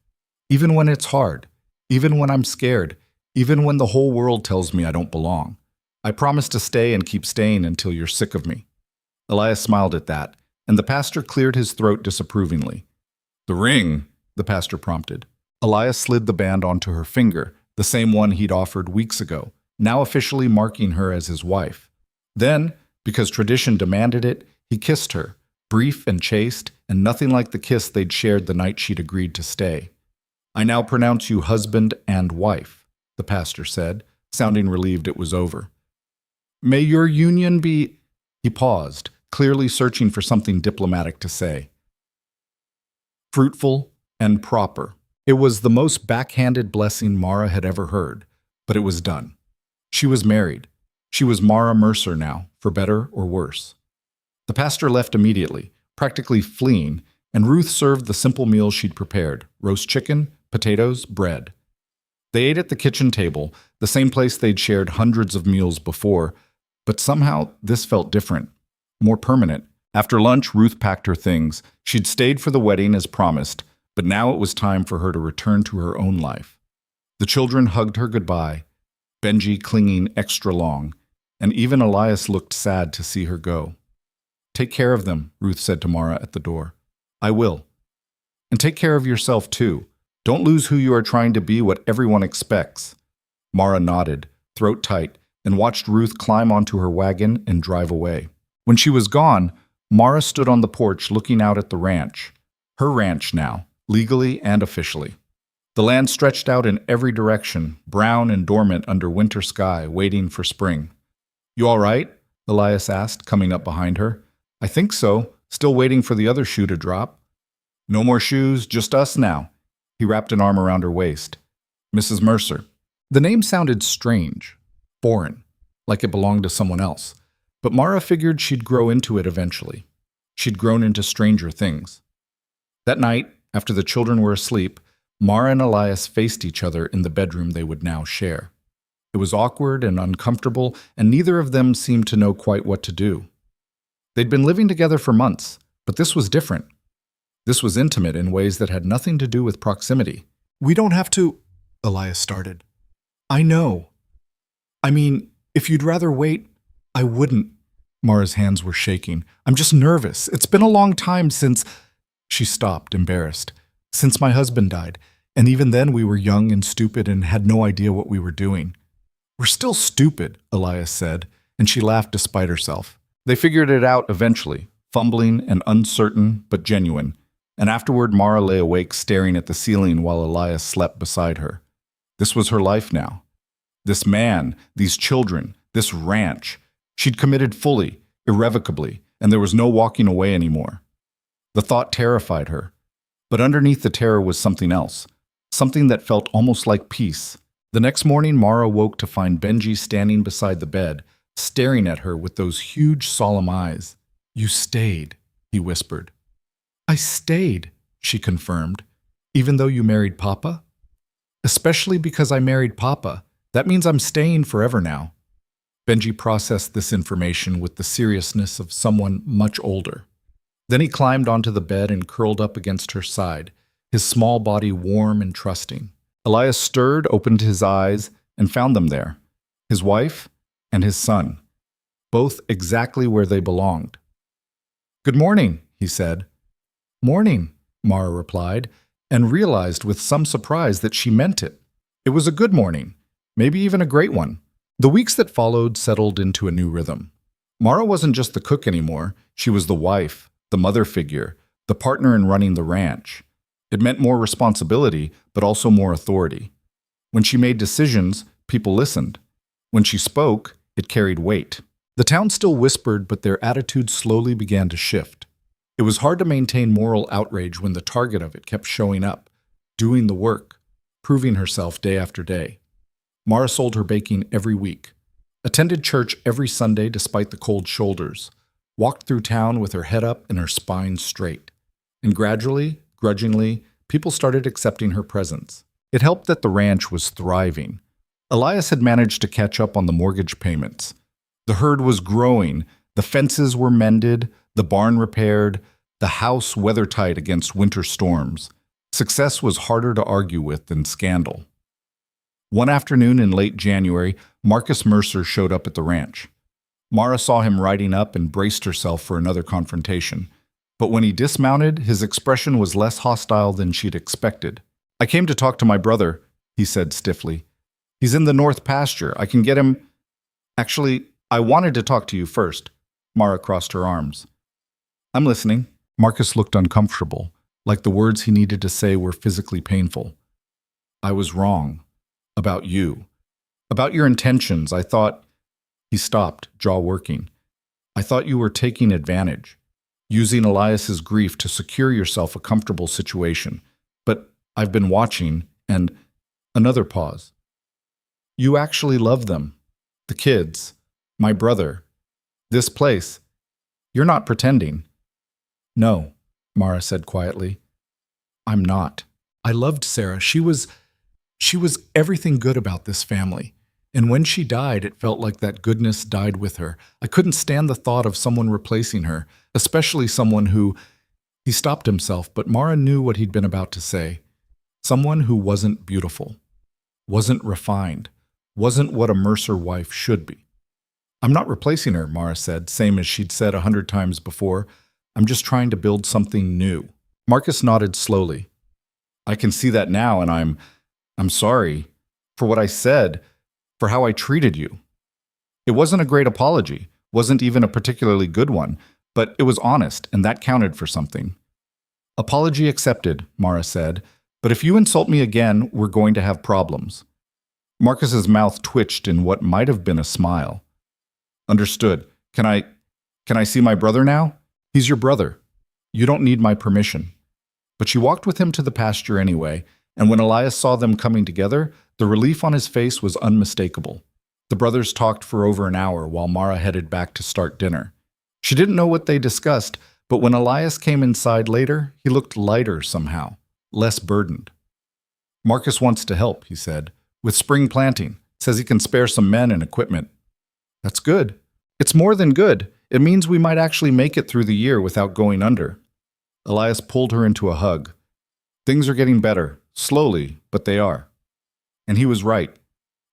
even when it's hard, even when I'm scared, even when the whole world tells me I don't belong. I promise to stay and keep staying until you're sick of me." Elias smiled at that, and the pastor cleared his throat disapprovingly. "The ring," the pastor prompted. Elias slid the band onto her finger, the same one he'd offered weeks ago, now officially marking her as his wife. Then, because tradition demanded it, he kissed her, brief and chaste, and nothing like the kiss they'd shared the night she'd agreed to stay. "I now pronounce you husband and wife," the pastor said, sounding relieved it was over. "May your union be—" He paused, clearly searching for something diplomatic to say. "Fruitful and proper." It was the most backhanded blessing Mara had ever heard, but it was done. She was married. She was Mara Mercer now, for better or worse. The pastor left immediately, practically fleeing, and Ruth served the simple meal she'd prepared: roast chicken, potatoes, bread. They ate at the kitchen table, the same place they'd shared hundreds of meals before, but somehow this felt different, more permanent. After lunch, Ruth packed her things. She'd stayed for the wedding as promised, but now it was time for her to return to her own life. The children hugged her goodbye, Benji clinging extra long, and even Elias looked sad to see her go. "Take care of them," Ruth said to Mara at the door. "I will. And take care of yourself too. Don't lose who you are trying to be, what everyone expects." Mara nodded, throat tight, and watched Ruth climb onto her wagon and drive away. When she was gone, Mara stood on the porch looking out at the ranch. Her ranch now, legally and officially. The land stretched out in every direction, brown and dormant under winter sky, waiting for spring. "You all right?" Elias asked, coming up behind her. "I think so, still waiting for the other shoe to drop." "No more shoes, just us now." He wrapped an arm around her waist. "Mrs. Mercer." The name sounded strange, foreign, like it belonged to someone else. But Mara figured she'd grow into it eventually. She'd grown into stranger things. That night, after the children were asleep, Mara and Elias faced each other in the bedroom they would now share. It was awkward and uncomfortable, and neither of them seemed to know quite what to do. They'd been living together for months, but this was different. This was intimate in ways that had nothing to do with proximity. "We don't have to," Elias started. "I know. I mean, if you'd rather wait, I wouldn't." Mara's hands were shaking. "I'm just nervous. It's been a long time since—" She stopped, embarrassed. "Since my husband died, and even then we were young and stupid and had no idea what we were doing." "We're still stupid," Elias said, and she laughed despite herself. They figured it out eventually, fumbling and uncertain but genuine. And afterward, Mara lay awake staring at the ceiling while Elias slept beside her. This was her life now. This man, these children, this ranch. She'd committed fully, irrevocably, and there was no walking away anymore. The thought terrified her. But underneath the terror was something else, something that felt almost like peace. The next morning, Mara woke to find Benji standing beside the bed, staring at her with those huge, solemn eyes. "You stayed," he whispered. "I stayed," she confirmed. "Even though you married Papa?" "Especially because I married Papa. That means I'm staying forever now." Benji processed this information with the seriousness of someone much older. Then he climbed onto the bed and curled up against her side, his small body warm and trusting. Elias stirred, opened his eyes, and found them there, his wife and his son, both exactly where they belonged. "Good morning," he said. "Morning," Mara replied, and realized with some surprise that she meant it. It was a good morning, maybe even a great one. The weeks that followed settled into a new rhythm. Mara wasn't just the cook anymore, she was the wife, the mother figure, the partner in running the ranch. It meant more responsibility, but also more authority. When she made decisions, people listened. When she spoke, it carried weight. The town still whispered, but their attitudes slowly began to shift. It was hard to maintain moral outrage when the target of it kept showing up, doing the work, proving herself day after day. Mara sold her baking every week, attended church every Sunday despite the cold shoulders, walked through town with her head up and her spine straight. And gradually, grudgingly, people started accepting her presence. It helped that the ranch was thriving. Elias had managed to catch up on the mortgage payments. The herd was growing, the fences were mended, the barn repaired, the house weathertight against winter storms. Success was harder to argue with than scandal. One afternoon in late January, Marcus Mercer showed up at the ranch. Mara saw him riding up and braced herself for another confrontation. But when he dismounted, his expression was less hostile than she'd expected. "I came to talk to my brother," he said stiffly. "He's in the north pasture. I can get him—" "Actually, I wanted to talk to you first." Mara crossed her arms. "I'm listening." Marcus looked uncomfortable, like the words he needed to say were physically painful. "I was wrong. About you. About your intentions. I thought—" He stopped, jaw working. "I thought you were taking advantage, using Elias's grief to secure yourself a comfortable situation. But I've been watching, and—" Another pause. "You actually love them. The kids. My brother. This place. You're not pretending." "No," Mara said quietly. "I'm not. I loved Sarah. She was everything good about this family. And when she died, it felt like that goodness died with her. I couldn't stand the thought of someone replacing her, especially someone who—" He stopped himself, but Mara knew what he'd been about to say. Someone who wasn't beautiful, wasn't refined, wasn't what a Mercer wife should be. "I'm not replacing her," Mara said, same as she'd said 100 times before. "I'm just trying to build something new." Marcus nodded slowly. "I can see that now, and I'm sorry for what I said, for how I treated you. It wasn't a great apology, wasn't even a particularly good one, but it was honest, and that counted for something." "Apology accepted," Mara said, "but if you insult me again, we're going to have problems." Marcus's mouth twitched in what might have been a smile. "Understood. Can I see my brother now? He's your brother. You don't need my permission." But she walked with him to the pasture anyway, and when Elias saw them coming together, the relief on his face was unmistakable. The brothers talked for over an hour while Mara headed back to start dinner. She didn't know what they discussed, but when Elias came inside later, he looked lighter somehow, less burdened. "Marcus wants to help," he said, "with spring planting. Says he can spare some men and equipment." "That's good." "It's more than good. It means we might actually make it through the year without going under." Elias pulled her into a hug. "Things are getting better, slowly, but they are." And he was right.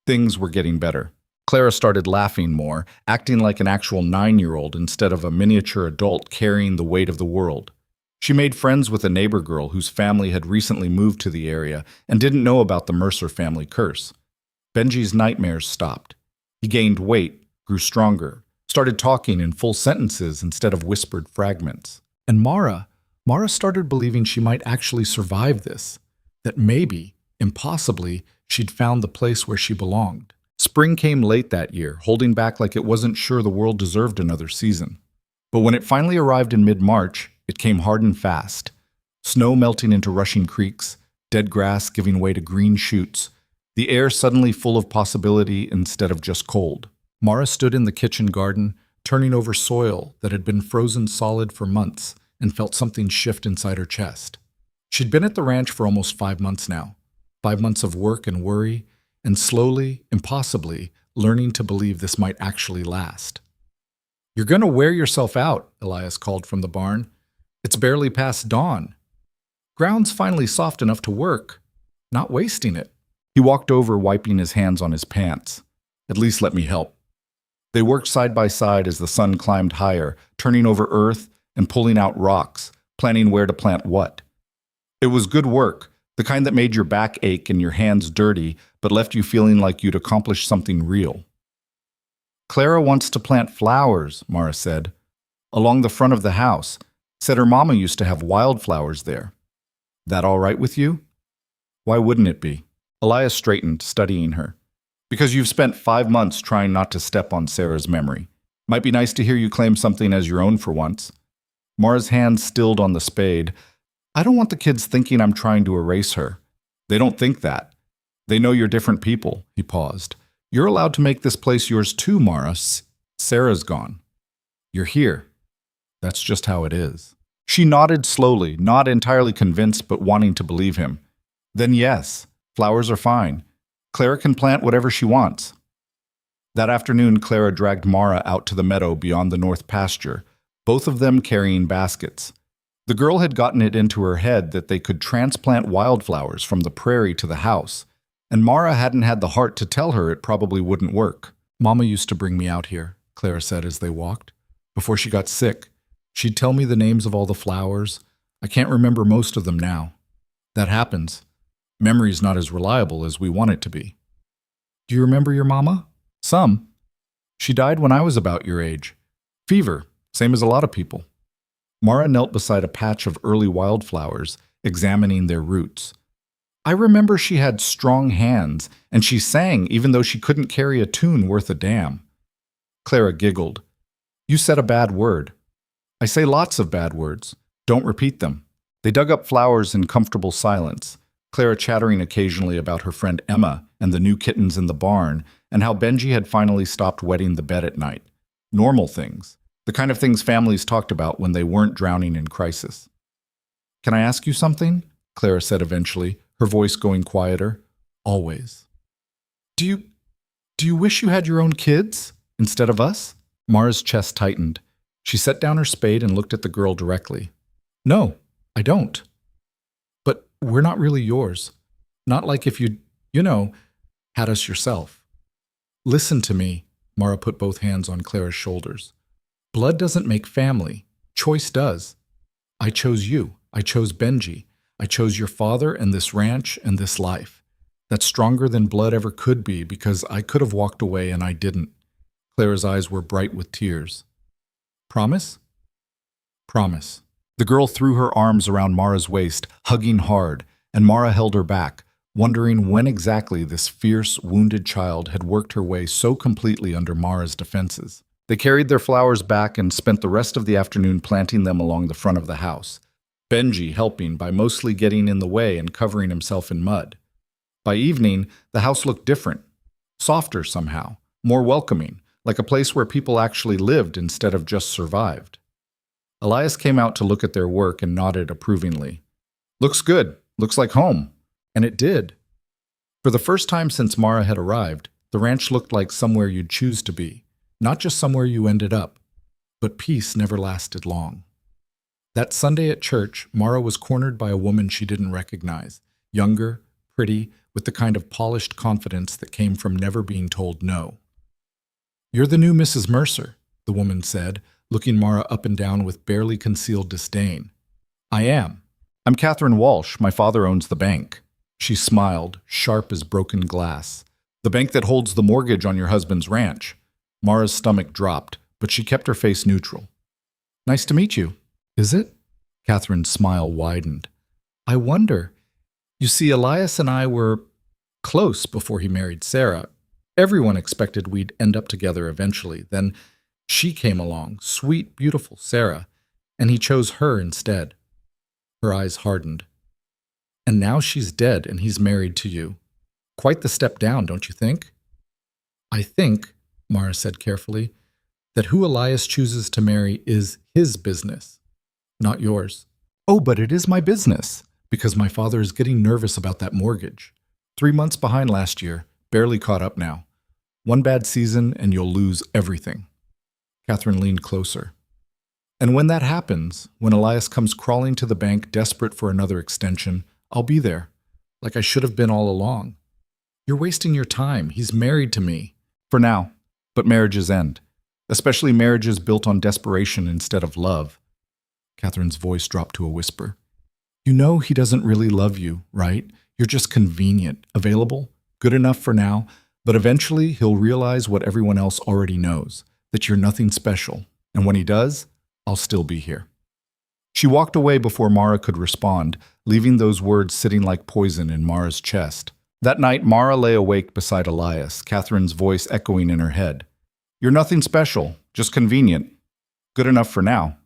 Things were getting better. Clara started laughing more, acting like an actual 9-year-old instead of a miniature adult carrying the weight of the world. She made friends with a neighbor girl whose family had recently moved to the area and didn't know about the Mercer family curse. Benji's nightmares stopped. He gained weight, grew stronger, started talking in full sentences instead of whispered fragments. And Mara, Mara started believing she might actually survive this, that maybe, impossibly, she'd found the place where she belonged. Spring came late that year, holding back like it wasn't sure the world deserved another season. But when it finally arrived in mid-March, it came hard and fast. Snow melting into rushing creeks, dead grass giving way to green shoots, the air suddenly full of possibility instead of just cold. Mara stood in the kitchen garden, turning over soil that had been frozen solid for months, and felt something shift inside her chest. She'd been at the ranch for almost 5 months now. 5 months of work and worry, and slowly, impossibly, learning to believe this might actually last. "You're going to wear yourself out," Elias called from the barn. "It's barely past dawn. Ground's finally soft enough to work. Not wasting it." He walked over, wiping his hands on his pants. "At least let me help." They worked side by side as the sun climbed higher, turning over earth and pulling out rocks, planning where to plant what. It was good work, the kind that made your back ache and your hands dirty, but left you feeling like you'd accomplished something real. "Clara wants to plant flowers," Mara said, "along the front of the house. Said her mama used to have wildflowers there. That all right with you?" "Why wouldn't it be?" Elias straightened, studying her. "Because you've spent 5 months trying not to step on Sarah's memory. Might be nice to hear you claim something as your own for once." Mara's hand stilled on the spade. "I don't want the kids thinking I'm trying to erase her. They don't think that. They know you're different people." He paused. "You're allowed to make this place yours too, Mara. Sarah's gone. You're here. That's just how it is." She nodded slowly, not entirely convinced but wanting to believe him. "Then yes, flowers are fine. Clara can plant whatever she wants." That afternoon, Clara dragged Mara out to the meadow beyond the north pasture, both of them carrying baskets. The girl had gotten it into her head that they could transplant wildflowers from the prairie to the house, and Mara hadn't had the heart to tell her it probably wouldn't work. "Mama used to bring me out here," Clara said as they walked. "Before she got sick, she'd tell me the names of all the flowers. I can't remember most of them now. That happens. Memory's not as reliable as we want it to be." "Do you remember your mama?" "Some. She died when I was about your age. Fever, same as a lot of people." Mara knelt beside a patch of early wildflowers, examining their roots. "I remember she had strong hands, and she sang even though she couldn't carry a tune worth a damn." Clara giggled. "You said a bad word." "I say lots of bad words. Don't repeat them." They dug up flowers in comfortable silence, Clara chattering occasionally about her friend Emma and the new kittens in the barn, and how Benji had finally stopped wetting the bed at night. Normal things. The kind of things families talked about when they weren't drowning in crisis. "Can I ask you something?" Clara said eventually, her voice going quieter. "Always." Do you wish you had your own kids instead of us?" Mara's chest tightened. She set down her spade and looked at the girl directly. "No, I don't. But we're not really yours. Not like if you had us yourself." "Listen to me," Mara put both hands on Clara's shoulders. "Blood doesn't make family. Choice does. I chose you. I chose Benji. I chose your father and this ranch and this life. That's stronger than blood ever could be because I could have walked away and I didn't." Clara's eyes were bright with tears. "Promise?" "Promise." The girl threw her arms around Mara's waist, hugging hard, and Mara held her back, wondering when exactly this fierce, wounded child had worked her way so completely under Mara's defenses. They carried their flowers back and spent the rest of the afternoon planting them along the front of the house, Benji helping by mostly getting in the way and covering himself in mud. By evening, the house looked different, softer somehow, more welcoming, like a place where people actually lived instead of just survived. Elias came out to look at their work and nodded approvingly. "Looks good. Looks like home." And it did. For the first time since Mara had arrived, the ranch looked like somewhere you'd choose to be, not just somewhere you ended up. But peace never lasted long. That Sunday at church, Mara was cornered by a woman she didn't recognize, younger, pretty, with the kind of polished confidence that came from never being told no. "You're the new Mrs. Mercer," the woman said, looking Mara up and down with barely concealed disdain. "I am. I'm Catherine Walsh. My father owns the bank." She smiled, sharp as broken glass. "The bank that holds the mortgage on your husband's ranch." Mara's stomach dropped, but she kept her face neutral. "Nice to meet you." "Is it?" Catherine's smile widened. I wonder. You see, Elias and I were close before he married Sarah. Everyone expected we'd end up together eventually. Then she came along, sweet, beautiful Sarah, and he chose her instead. Her eyes hardened. And now she's dead and he's married to you. Quite the step down, don't you think? I think, Mara said carefully, that who Elias chooses to marry is his business, not yours. Oh, but it is my business, because my father is getting nervous about that mortgage. 3 months behind last year, barely caught up now. One bad season and you'll lose everything. Catherine leaned closer. And when that happens, when Elias comes crawling to the bank desperate for another extension, I'll be there, like I should have been all along. You're wasting your time. He's married to me. For now, but marriages end. Especially marriages built on desperation instead of love. Catherine's voice dropped to a whisper. You know he doesn't really love you, right? You're just convenient, available, good enough for now, but eventually he'll realize what everyone else already knows, that you're nothing special. And when he does, I'll still be here. She walked away before Mara could respond, leaving those words sitting like poison in Mara's chest. That night, Mara lay awake beside Elias, Catherine's voice echoing in her head. You're nothing special, just convenient. Good enough for now.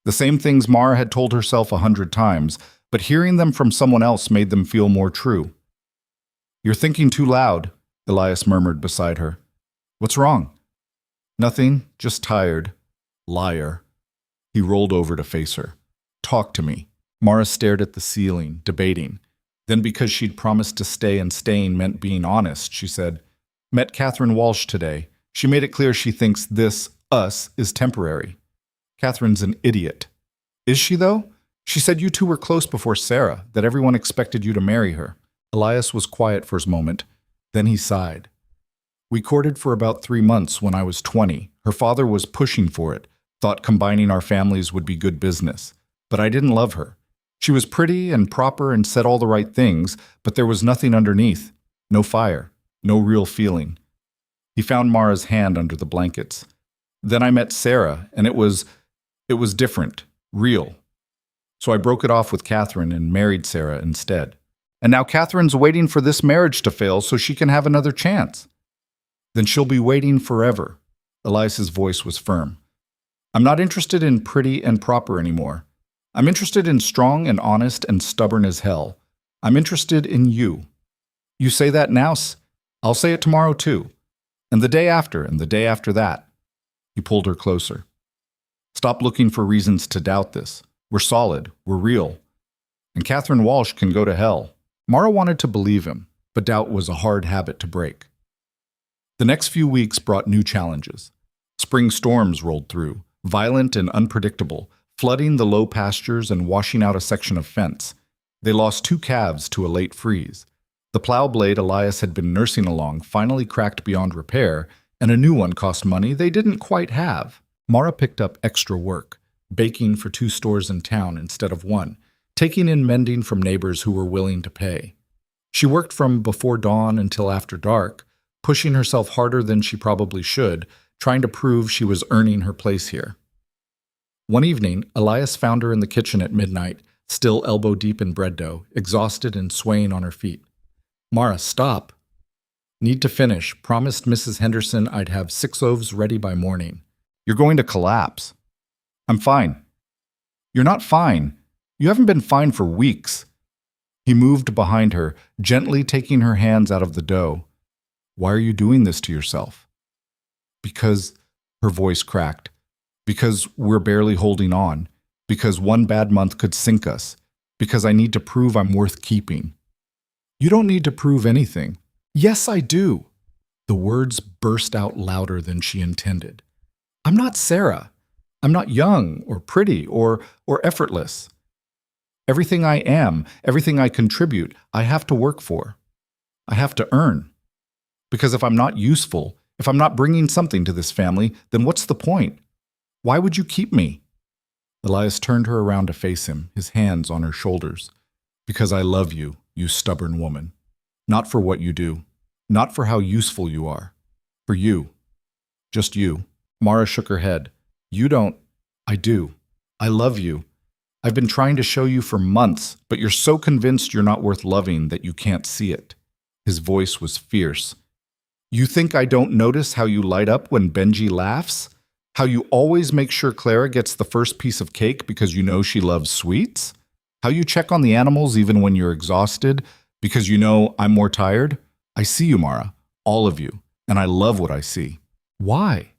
The same things Mara had told herself 100 times, but hearing them from someone else made them feel more true. You're thinking too loud, Elias murmured beside her. What's wrong? Nothing, just tired. Liar. He rolled over to face her. Talk to me. Mara stared at the ceiling, debating. Then because she'd promised to stay and staying meant being honest, she said, Met Catherine Walsh today. She made it clear she thinks this, us, is temporary. Catherine's an idiot. Is she, though? She said you two were close before Sarah, that everyone expected you to marry her. Elias was quiet for a moment. Then he sighed. We courted for about 3 months when I was 20. Her father was pushing for it, thought combining our families would be good business. But I didn't love her. She was pretty and proper and said all the right things, but there was nothing underneath. No fire. No real feeling. He found Mara's hand under the blankets. Then I met Sarah, and it was different, real. So I broke it off with Catherine and married Sarah instead. And now Catherine's waiting for this marriage to fail so she can have another chance. Then she'll be waiting forever. Elias's voice was firm. I'm not interested in pretty and proper anymore. I'm interested in strong and honest and stubborn as hell. I'm interested in you. You say that now, I'll say it tomorrow too. And the day after, and the day after that. He pulled her closer. Stop looking for reasons to doubt this. We're solid. We're real. And Catherine Walsh can go to hell. Mara wanted to believe him, but doubt was a hard habit to break. The next few weeks brought new challenges. Spring storms rolled through, violent and unpredictable, flooding the low pastures and washing out a section of fence. They lost 2 calves to a late freeze. The plow blade Elias had been nursing along finally cracked beyond repair, and a new one cost money they didn't quite have. Mara picked up extra work, baking for 2 stores in town instead of 1, taking in mending from neighbors who were willing to pay. She worked from before dawn until after dark, pushing herself harder than she probably should, trying to prove she was earning her place here. One evening, Elias found her in the kitchen at midnight, still elbow-deep in bread dough, exhausted and swaying on her feet. Mara, stop. Need to finish. Promised Mrs. Henderson I'd have 6 loaves ready by morning. You're going to collapse. I'm fine. You're not fine. You haven't been fine for weeks. He moved behind her, gently taking her hands out of the dough. Why are you doing this to yourself? Because, her voice cracked, because we're barely holding on, because one bad month could sink us, because I need to prove I'm worth keeping. You don't need to prove anything. Yes, I do. The words burst out louder than she intended. I'm not Sarah. I'm not young or pretty or effortless. Everything I am, everything I contribute, I have to work for. I have to earn. Because if I'm not useful, if I'm not bringing something to this family, then what's the point? Why would you keep me? Elias turned her around to face him, his hands on her shoulders. Because I love you, you stubborn woman. Not for what you do. Not for how useful you are. For you. Just you. Mara shook her head. You don't. I do. I love you. I've been trying to show you for months, but you're so convinced you're not worth loving that you can't see it." His voice was fierce. "You think I don't notice how you light up when Benji laughs? How you always make sure Clara gets the first piece of cake because you know she loves sweets? How you check on the animals even when you're exhausted because you know I'm more tired? I see you, Mara, all of you, and I love what I see." "Why?"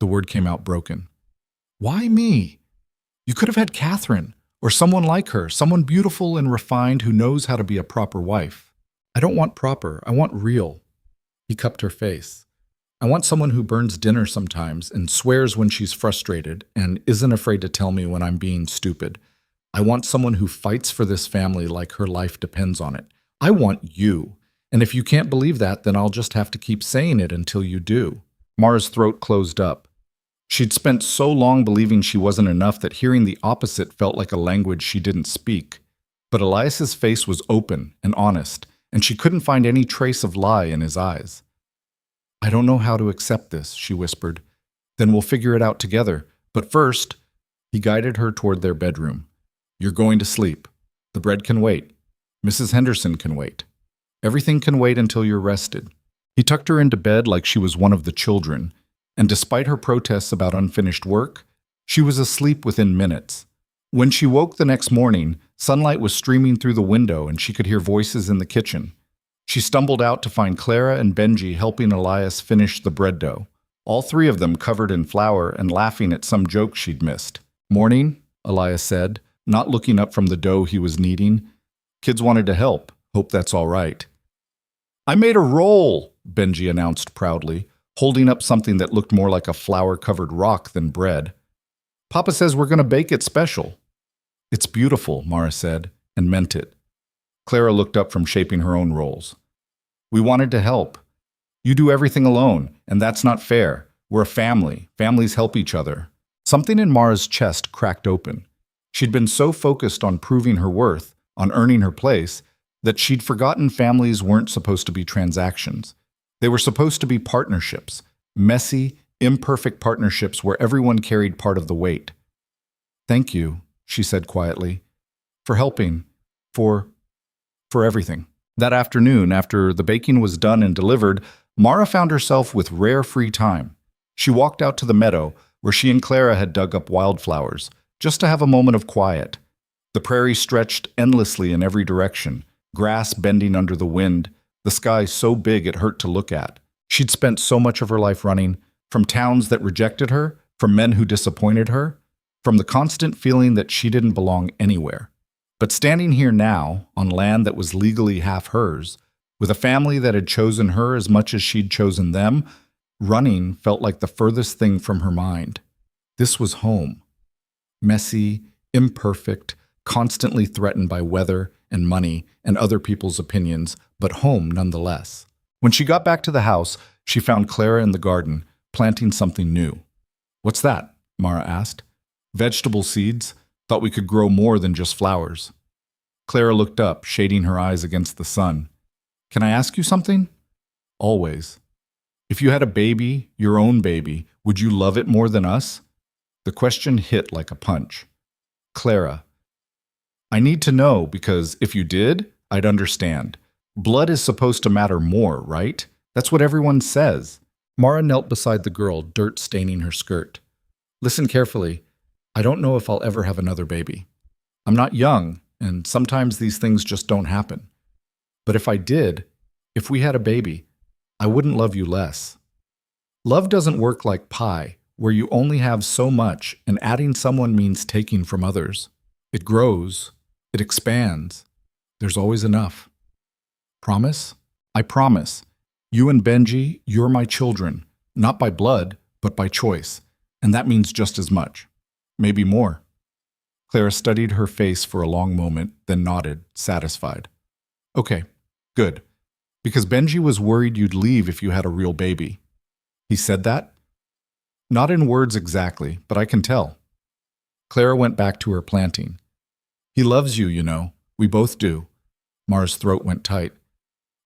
The word came out broken. "Why me? You could have had Catherine, or someone like her, someone beautiful and refined who knows how to be a proper wife." "I don't want proper, I want real." He cupped her face. "I want someone who burns dinner sometimes and swears when she's frustrated and isn't afraid to tell me when I'm being stupid. I want someone who fights for this family like her life depends on it. I want you. And if you can't believe that, then I'll just have to keep saying it until you do." Mara's throat closed up. She'd spent so long believing she wasn't enough that hearing the opposite felt like a language she didn't speak. But Elias's face was open and honest, and she couldn't find any trace of lie in his eyes. "I don't know how to accept this," she whispered. "Then we'll figure it out together. But first," he guided her toward their bedroom. "You're going to sleep. The bread can wait. Mrs. Henderson can wait. Everything can wait until you're rested." He tucked her into bed like she was one of the children, and despite her protests about unfinished work, she was asleep within minutes. When she woke the next morning, sunlight was streaming through the window and she could hear voices in the kitchen. She stumbled out to find Clara and Benji helping Elias finish the bread dough, all three of them covered in flour and laughing at some joke she'd missed. "Morning," Elias said, not looking up from the dough he was kneading. "Kids wanted to help. Hope that's all right." "I made a roll," Benji announced proudly, holding up something that looked more like a flour-covered rock than bread. "Papa says we're going to bake it special." "It's beautiful," Mara said, and meant it. Clara looked up from shaping her own rolls. "We wanted to help. You do everything alone, and that's not fair. We're a family. Families help each other." Something in Mara's chest cracked open. She'd been so focused on proving her worth, on earning her place, that she'd forgotten families weren't supposed to be transactions. They were supposed to be partnerships, messy, imperfect partnerships where everyone carried part of the weight. "Thank you," she said quietly, "for helping, for everything." That afternoon, after the baking was done and delivered, Mara found herself with rare free time. She walked out to the meadow, where she and Clara had dug up wildflowers, just to have a moment of quiet. The prairie stretched endlessly in every direction, grass bending under the wind, the sky so big it hurt to look at. She'd spent so much of her life running, from towns that rejected her, from men who disappointed her, from the constant feeling that she didn't belong anywhere. But standing here now, on land that was legally half hers, with a family that had chosen her as much as she'd chosen them, running felt like the furthest thing from her mind. This was home. Messy, imperfect, constantly threatened by weather and money and other people's opinions, but home nonetheless. When she got back to the house, she found Clara in the garden, planting something new. "What's that?" Mara asked. "Vegetable seeds. Thought we could grow more than just flowers." Clara looked up, shading her eyes against the sun. "Can I ask you something?" "Always." "If you had a baby, your own baby, would you love it more than us?" The question hit like a punch. "Clara, I need to know because if you did, I'd understand. Blood is supposed to matter more, right? That's what everyone says." Mara knelt beside the girl, dirt staining her skirt. "Listen carefully. I don't know if I'll ever have another baby. I'm not young, and sometimes these things just don't happen. But if I did, if we had a baby, I wouldn't love you less. Love doesn't work like pie, where you only have so much, and adding someone means taking from others. It grows. It expands. There's always enough. Promise? I promise. You and Benji, you're my children, not by blood, but by choice, and that means just as much. Maybe more." Clara studied her face for a long moment, then nodded, satisfied. "Okay, good. Because Benji was worried you'd leave if you had a real baby." "He said that?" "Not in words exactly, but I can tell." Clara went back to her planting. "He loves you, you know. We both do." Mara's throat went tight.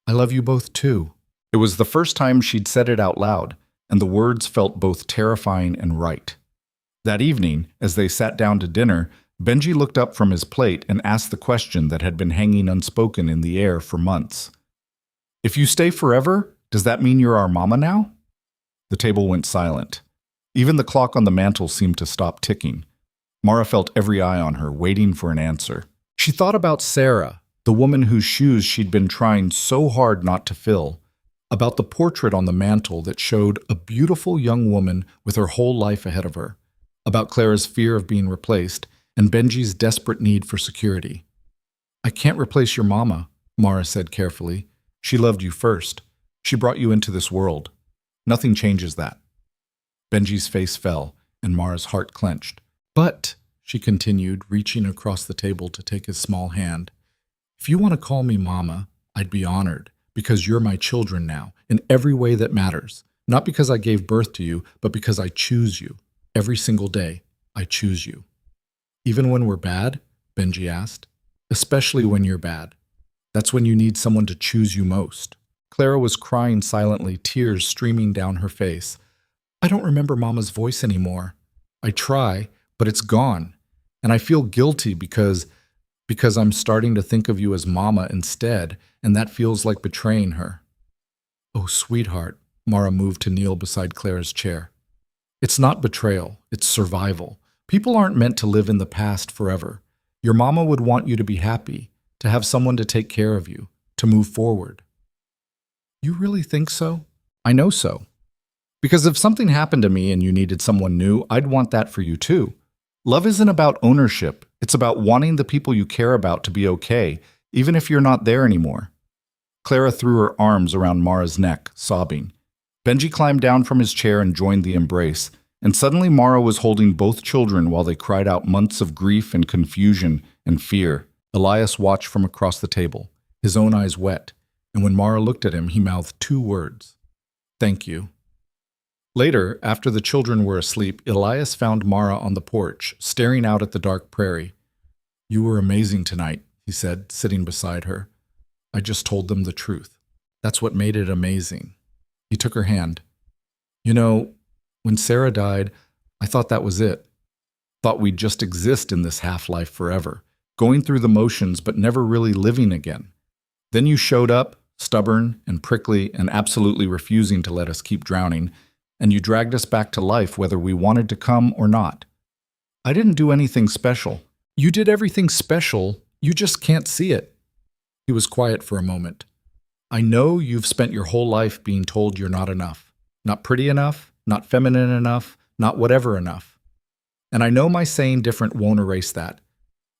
"I love you both too." It was the first time she'd said it out loud, and the words felt both terrifying and right. That evening, as they sat down to dinner, Benji looked up from his plate and asked the question that had been hanging unspoken in the air for months. If you stay forever, does that mean you're our mama now? The table went silent. Even the clock on the mantel seemed to stop ticking. Mara felt every eye on her, waiting for an answer. She thought about Sarah, the woman whose shoes she'd been trying so hard not to fill, about the portrait on the mantel that showed a beautiful young woman with her whole life ahead of her, about Clara's fear of being replaced, and Benji's desperate need for security. I can't replace your mama, Mara said carefully. She loved you first. She brought you into this world. Nothing changes that. Benji's face fell, and Mara's heart clenched. But, she continued, reaching across the table to take his small hand, if you want to call me mama, I'd be honored, because you're my children now, in every way that matters. Not because I gave birth to you, but because I choose you. Every single day, I choose you. Even when we're bad? Benji asked. Especially when you're bad. That's when you need someone to choose you most. Clara was crying silently, tears streaming down her face. I don't remember Mama's voice anymore. I try, but it's gone. And I feel guilty because I'm starting to think of you as Mama instead, and that feels like betraying her. Oh, sweetheart, Mara moved to kneel beside Clara's chair. It's not betrayal, it's survival. People aren't meant to live in the past forever. Your mama would want you to be happy, to have someone to take care of you, to move forward. You really think so? I know so. Because if something happened to me and you needed someone new, I'd want that for you too. Love isn't about ownership. It's about wanting the people you care about to be okay, even if you're not there anymore. Clara threw her arms around Mara's neck, sobbing. Benji climbed down from his chair and joined the embrace, and suddenly Mara was holding both children while they cried out months of grief and confusion and fear. Elias watched from across the table, his own eyes wet, and when Mara looked at him, he mouthed 2 words. Thank you. Later, after the children were asleep, Elias found Mara on the porch, staring out at the dark prairie. You were amazing tonight, he said, sitting beside her. I just told them the truth. That's what made it amazing. He took her hand. You know, when Sarah died, I thought that was it. Thought we'd just exist in this half-life forever, going through the motions but never really living again. Then you showed up, stubborn and prickly and absolutely refusing to let us keep drowning, and you dragged us back to life whether we wanted to come or not. I didn't do anything special. You did everything special, you just can't see it. He was quiet for a moment. I know you've spent your whole life being told you're not enough. Not pretty enough, not feminine enough, not whatever enough. And I know my saying different won't erase that.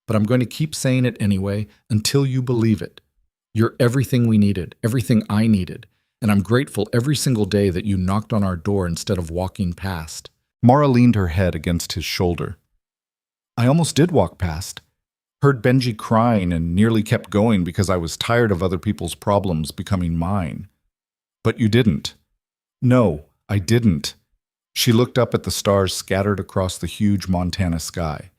But I'm going to keep saying it anyway until you believe it. You're everything we needed, everything I needed. And I'm grateful every single day that you knocked on our door instead of walking past. Mara leaned her head against his shoulder. I almost did walk past. Heard Benji crying and nearly kept going because I was tired of other people's problems becoming mine. But you didn't. No, I didn't. She looked up at the stars scattered across the huge Montana sky.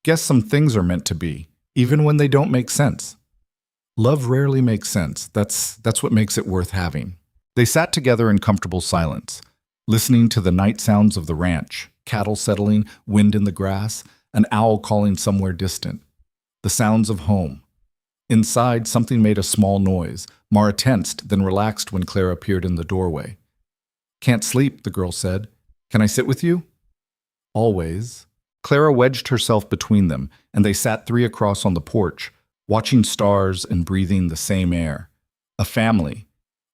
Guess some things are meant to be, even when they don't make sense. Love rarely makes sense. That's what makes it worth having. They sat together in comfortable silence, listening to the night sounds of the ranch, cattle settling, wind in the grass, an owl calling somewhere distant. The sounds of home. Inside, something made a small noise. Mara tensed, then relaxed when Clara appeared in the doorway. Can't sleep, the girl said. Can I sit with you? Always. Clara wedged herself between them, and they sat 3 across on the porch, watching stars and breathing the same air. A family.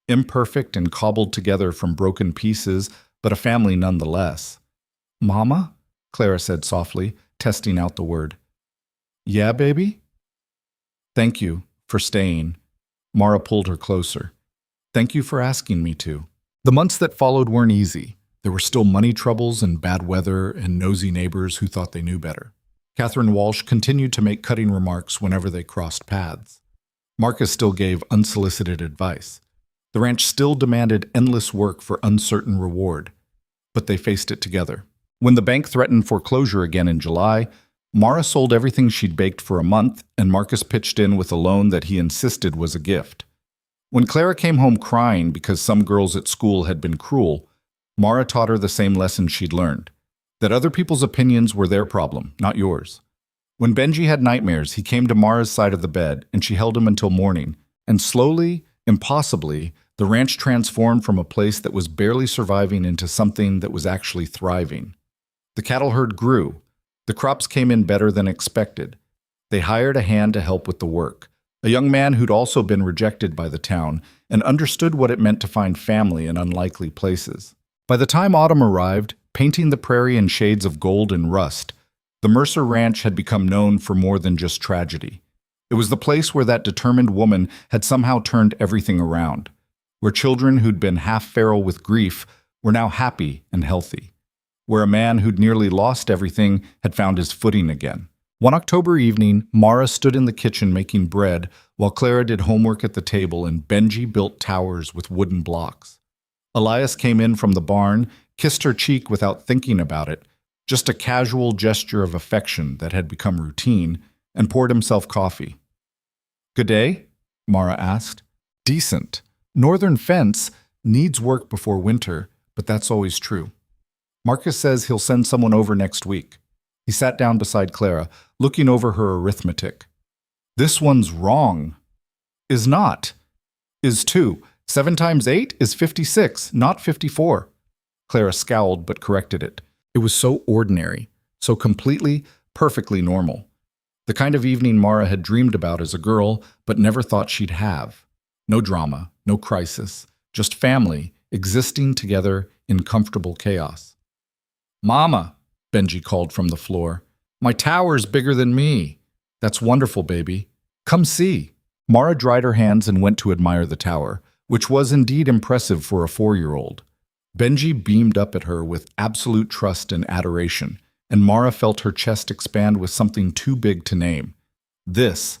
Imperfect and cobbled together from broken pieces, but a family nonetheless. Mama? Clara said softly, testing out the word. Yeah, baby? Thank you for staying. Mara pulled her closer. Thank you for asking me to. The months that followed weren't easy. There were still money troubles and bad weather and nosy neighbors who thought they knew better. Catherine Walsh continued to make cutting remarks whenever they crossed paths. Marcus still gave unsolicited advice. The ranch still demanded endless work for uncertain reward, but they faced it together. When the bank threatened foreclosure again in July, Mara sold everything she'd baked for a month, and Marcus pitched in with a loan that he insisted was a gift. When Clara came home crying because some girls at school had been cruel, Mara taught her the same lesson she'd learned, that other people's opinions were their problem, not yours. When Benji had nightmares, he came to Mara's side of the bed, and she held him until morning. And slowly, impossibly, the ranch transformed from a place that was barely surviving into something that was actually thriving. The cattle herd grew. The crops came in better than expected. They hired a hand to help with the work, a young man who'd also been rejected by the town and understood what it meant to find family in unlikely places. By the time autumn arrived, painting the prairie in shades of gold and rust, the Mercer Ranch had become known for more than just tragedy. It was the place where that determined woman had somehow turned everything around, where children who'd been half feral with grief were now happy and healthy, where a man who'd nearly lost everything had found his footing again. One October evening, Mara stood in the kitchen making bread while Clara did homework at the table and Benji built towers with wooden blocks. Elias came in from the barn, kissed her cheek without thinking about it, just a casual gesture of affection that had become routine, and poured himself coffee. "Good day?" Mara asked. "Decent. Northern fence needs work before winter, but that's always true. Marcus says he'll send someone over next week." He sat down beside Clara, looking over her arithmetic. "This one's wrong." "Is not." "Is 2. 7 times 8 is 56, not 54. Clara scowled but corrected it. It was so ordinary, so completely, perfectly normal. The kind of evening Mara had dreamed about as a girl, but never thought she'd have. No drama, no crisis, just family existing together in comfortable chaos. "Mama," Benji called from the floor, "my tower's bigger than me." "That's wonderful, baby. Come see." Mara dried her hands and went to admire the tower, which was indeed impressive for a 4-year-old. Benji beamed up at her with absolute trust and adoration, and Mara felt her chest expand with something too big to name. This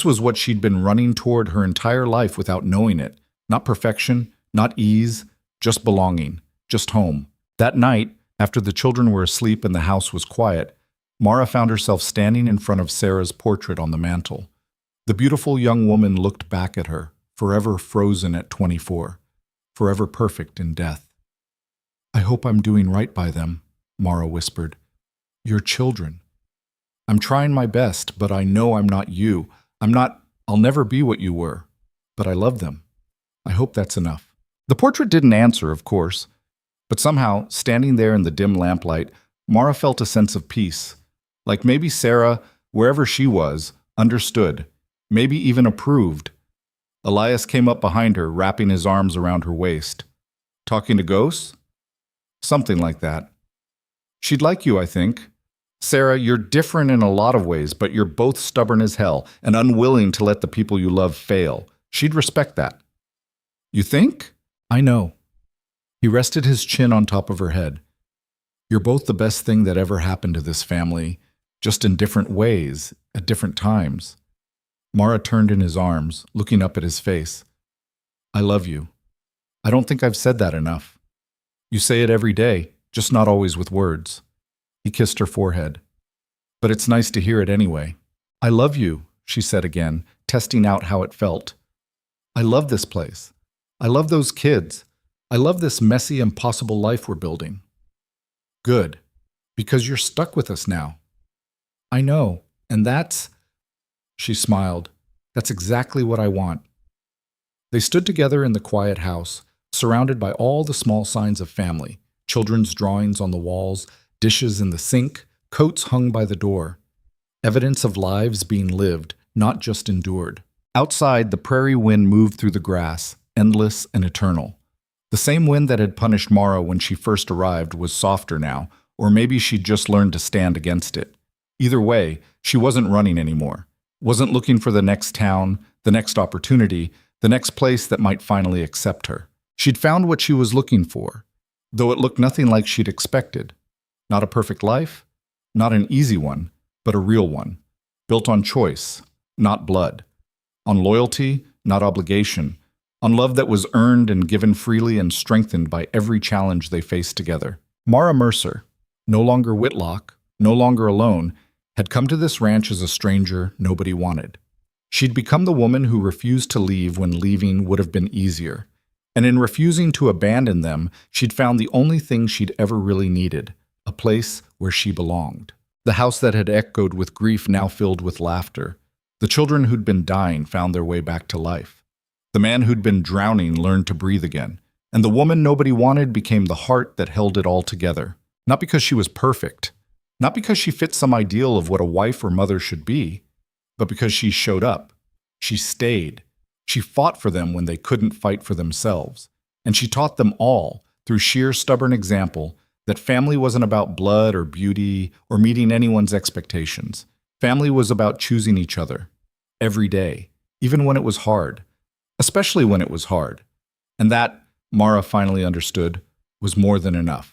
was what she'd been running toward her entire life without knowing it. Not perfection, not ease, just belonging, just home. That night, after the children were asleep and the house was quiet, Mara found herself standing in front of Sarah's portrait on the mantel. The beautiful young woman looked back at her, forever frozen at 24, forever perfect in death. "I hope I'm doing right by them," Mara whispered. "Your children. I'm trying my best, but I know I'm not you. I'll never be what you were. But I love them. I hope that's enough." The portrait didn't answer, of course, but somehow, standing there in the dim lamplight, Mara felt a sense of peace. Like maybe Sarah, wherever she was, understood, maybe even approved. Elias came up behind her, wrapping his arms around her waist. "Talking to ghosts?" "Something like that. She'd like you, I think. Sarah, you're different in a lot of ways, but you're both stubborn as hell and unwilling to let the people you love fail. She'd respect that." "You think?" "I know." He rested his chin on top of her head. "You're both the best thing that ever happened to this family, just in different ways, at different times." Mara turned in his arms, looking up at his face. "I love you. I don't think I've said that enough. You say it every day, just not always with words." He kissed her forehead. "But it's nice to hear it anyway." "I love you," she said again, testing out how it felt. "I love this place. I love those kids. I love this messy, impossible life we're building." "Good. Because you're stuck with us now." "I know. And that's..." She smiled. "That's exactly what I want." They stood together in the quiet house, surrounded by all the small signs of family, children's drawings on the walls, dishes in the sink, coats hung by the door. Evidence of lives being lived, not just endured. Outside, the prairie wind moved through the grass, endless and eternal. The same wind that had punished Mara when she first arrived was softer now, or maybe she'd just learned to stand against it. Either way, she wasn't running anymore. Wasn't looking for the next town, the next opportunity, the next place that might finally accept her. She'd found what she was looking for, though it looked nothing like she'd expected. Not a perfect life, not an easy one, but a real one, built on choice, not blood, on loyalty, not obligation, on love that was earned and given freely and strengthened by every challenge they faced together. Mara Mercer, no longer Whitlock, no longer alone, had come to this ranch as a stranger nobody wanted. She'd become the woman who refused to leave when leaving would have been easier. And in refusing to abandon them, she'd found the only thing she'd ever really needed, a place where she belonged. The house that had echoed with grief now filled with laughter. The children who'd been dying found their way back to life. The man who'd been drowning learned to breathe again, and the woman nobody wanted became the heart that held it all together. Not because she was perfect, not because she fit some ideal of what a wife or mother should be, but because she showed up. She stayed. She fought for them when they couldn't fight for themselves. And she taught them all, through sheer stubborn example, that family wasn't about blood or beauty or meeting anyone's expectations. Family was about choosing each other, every day, even when it was hard, especially when it was hard. And that, Mara finally understood, was more than enough.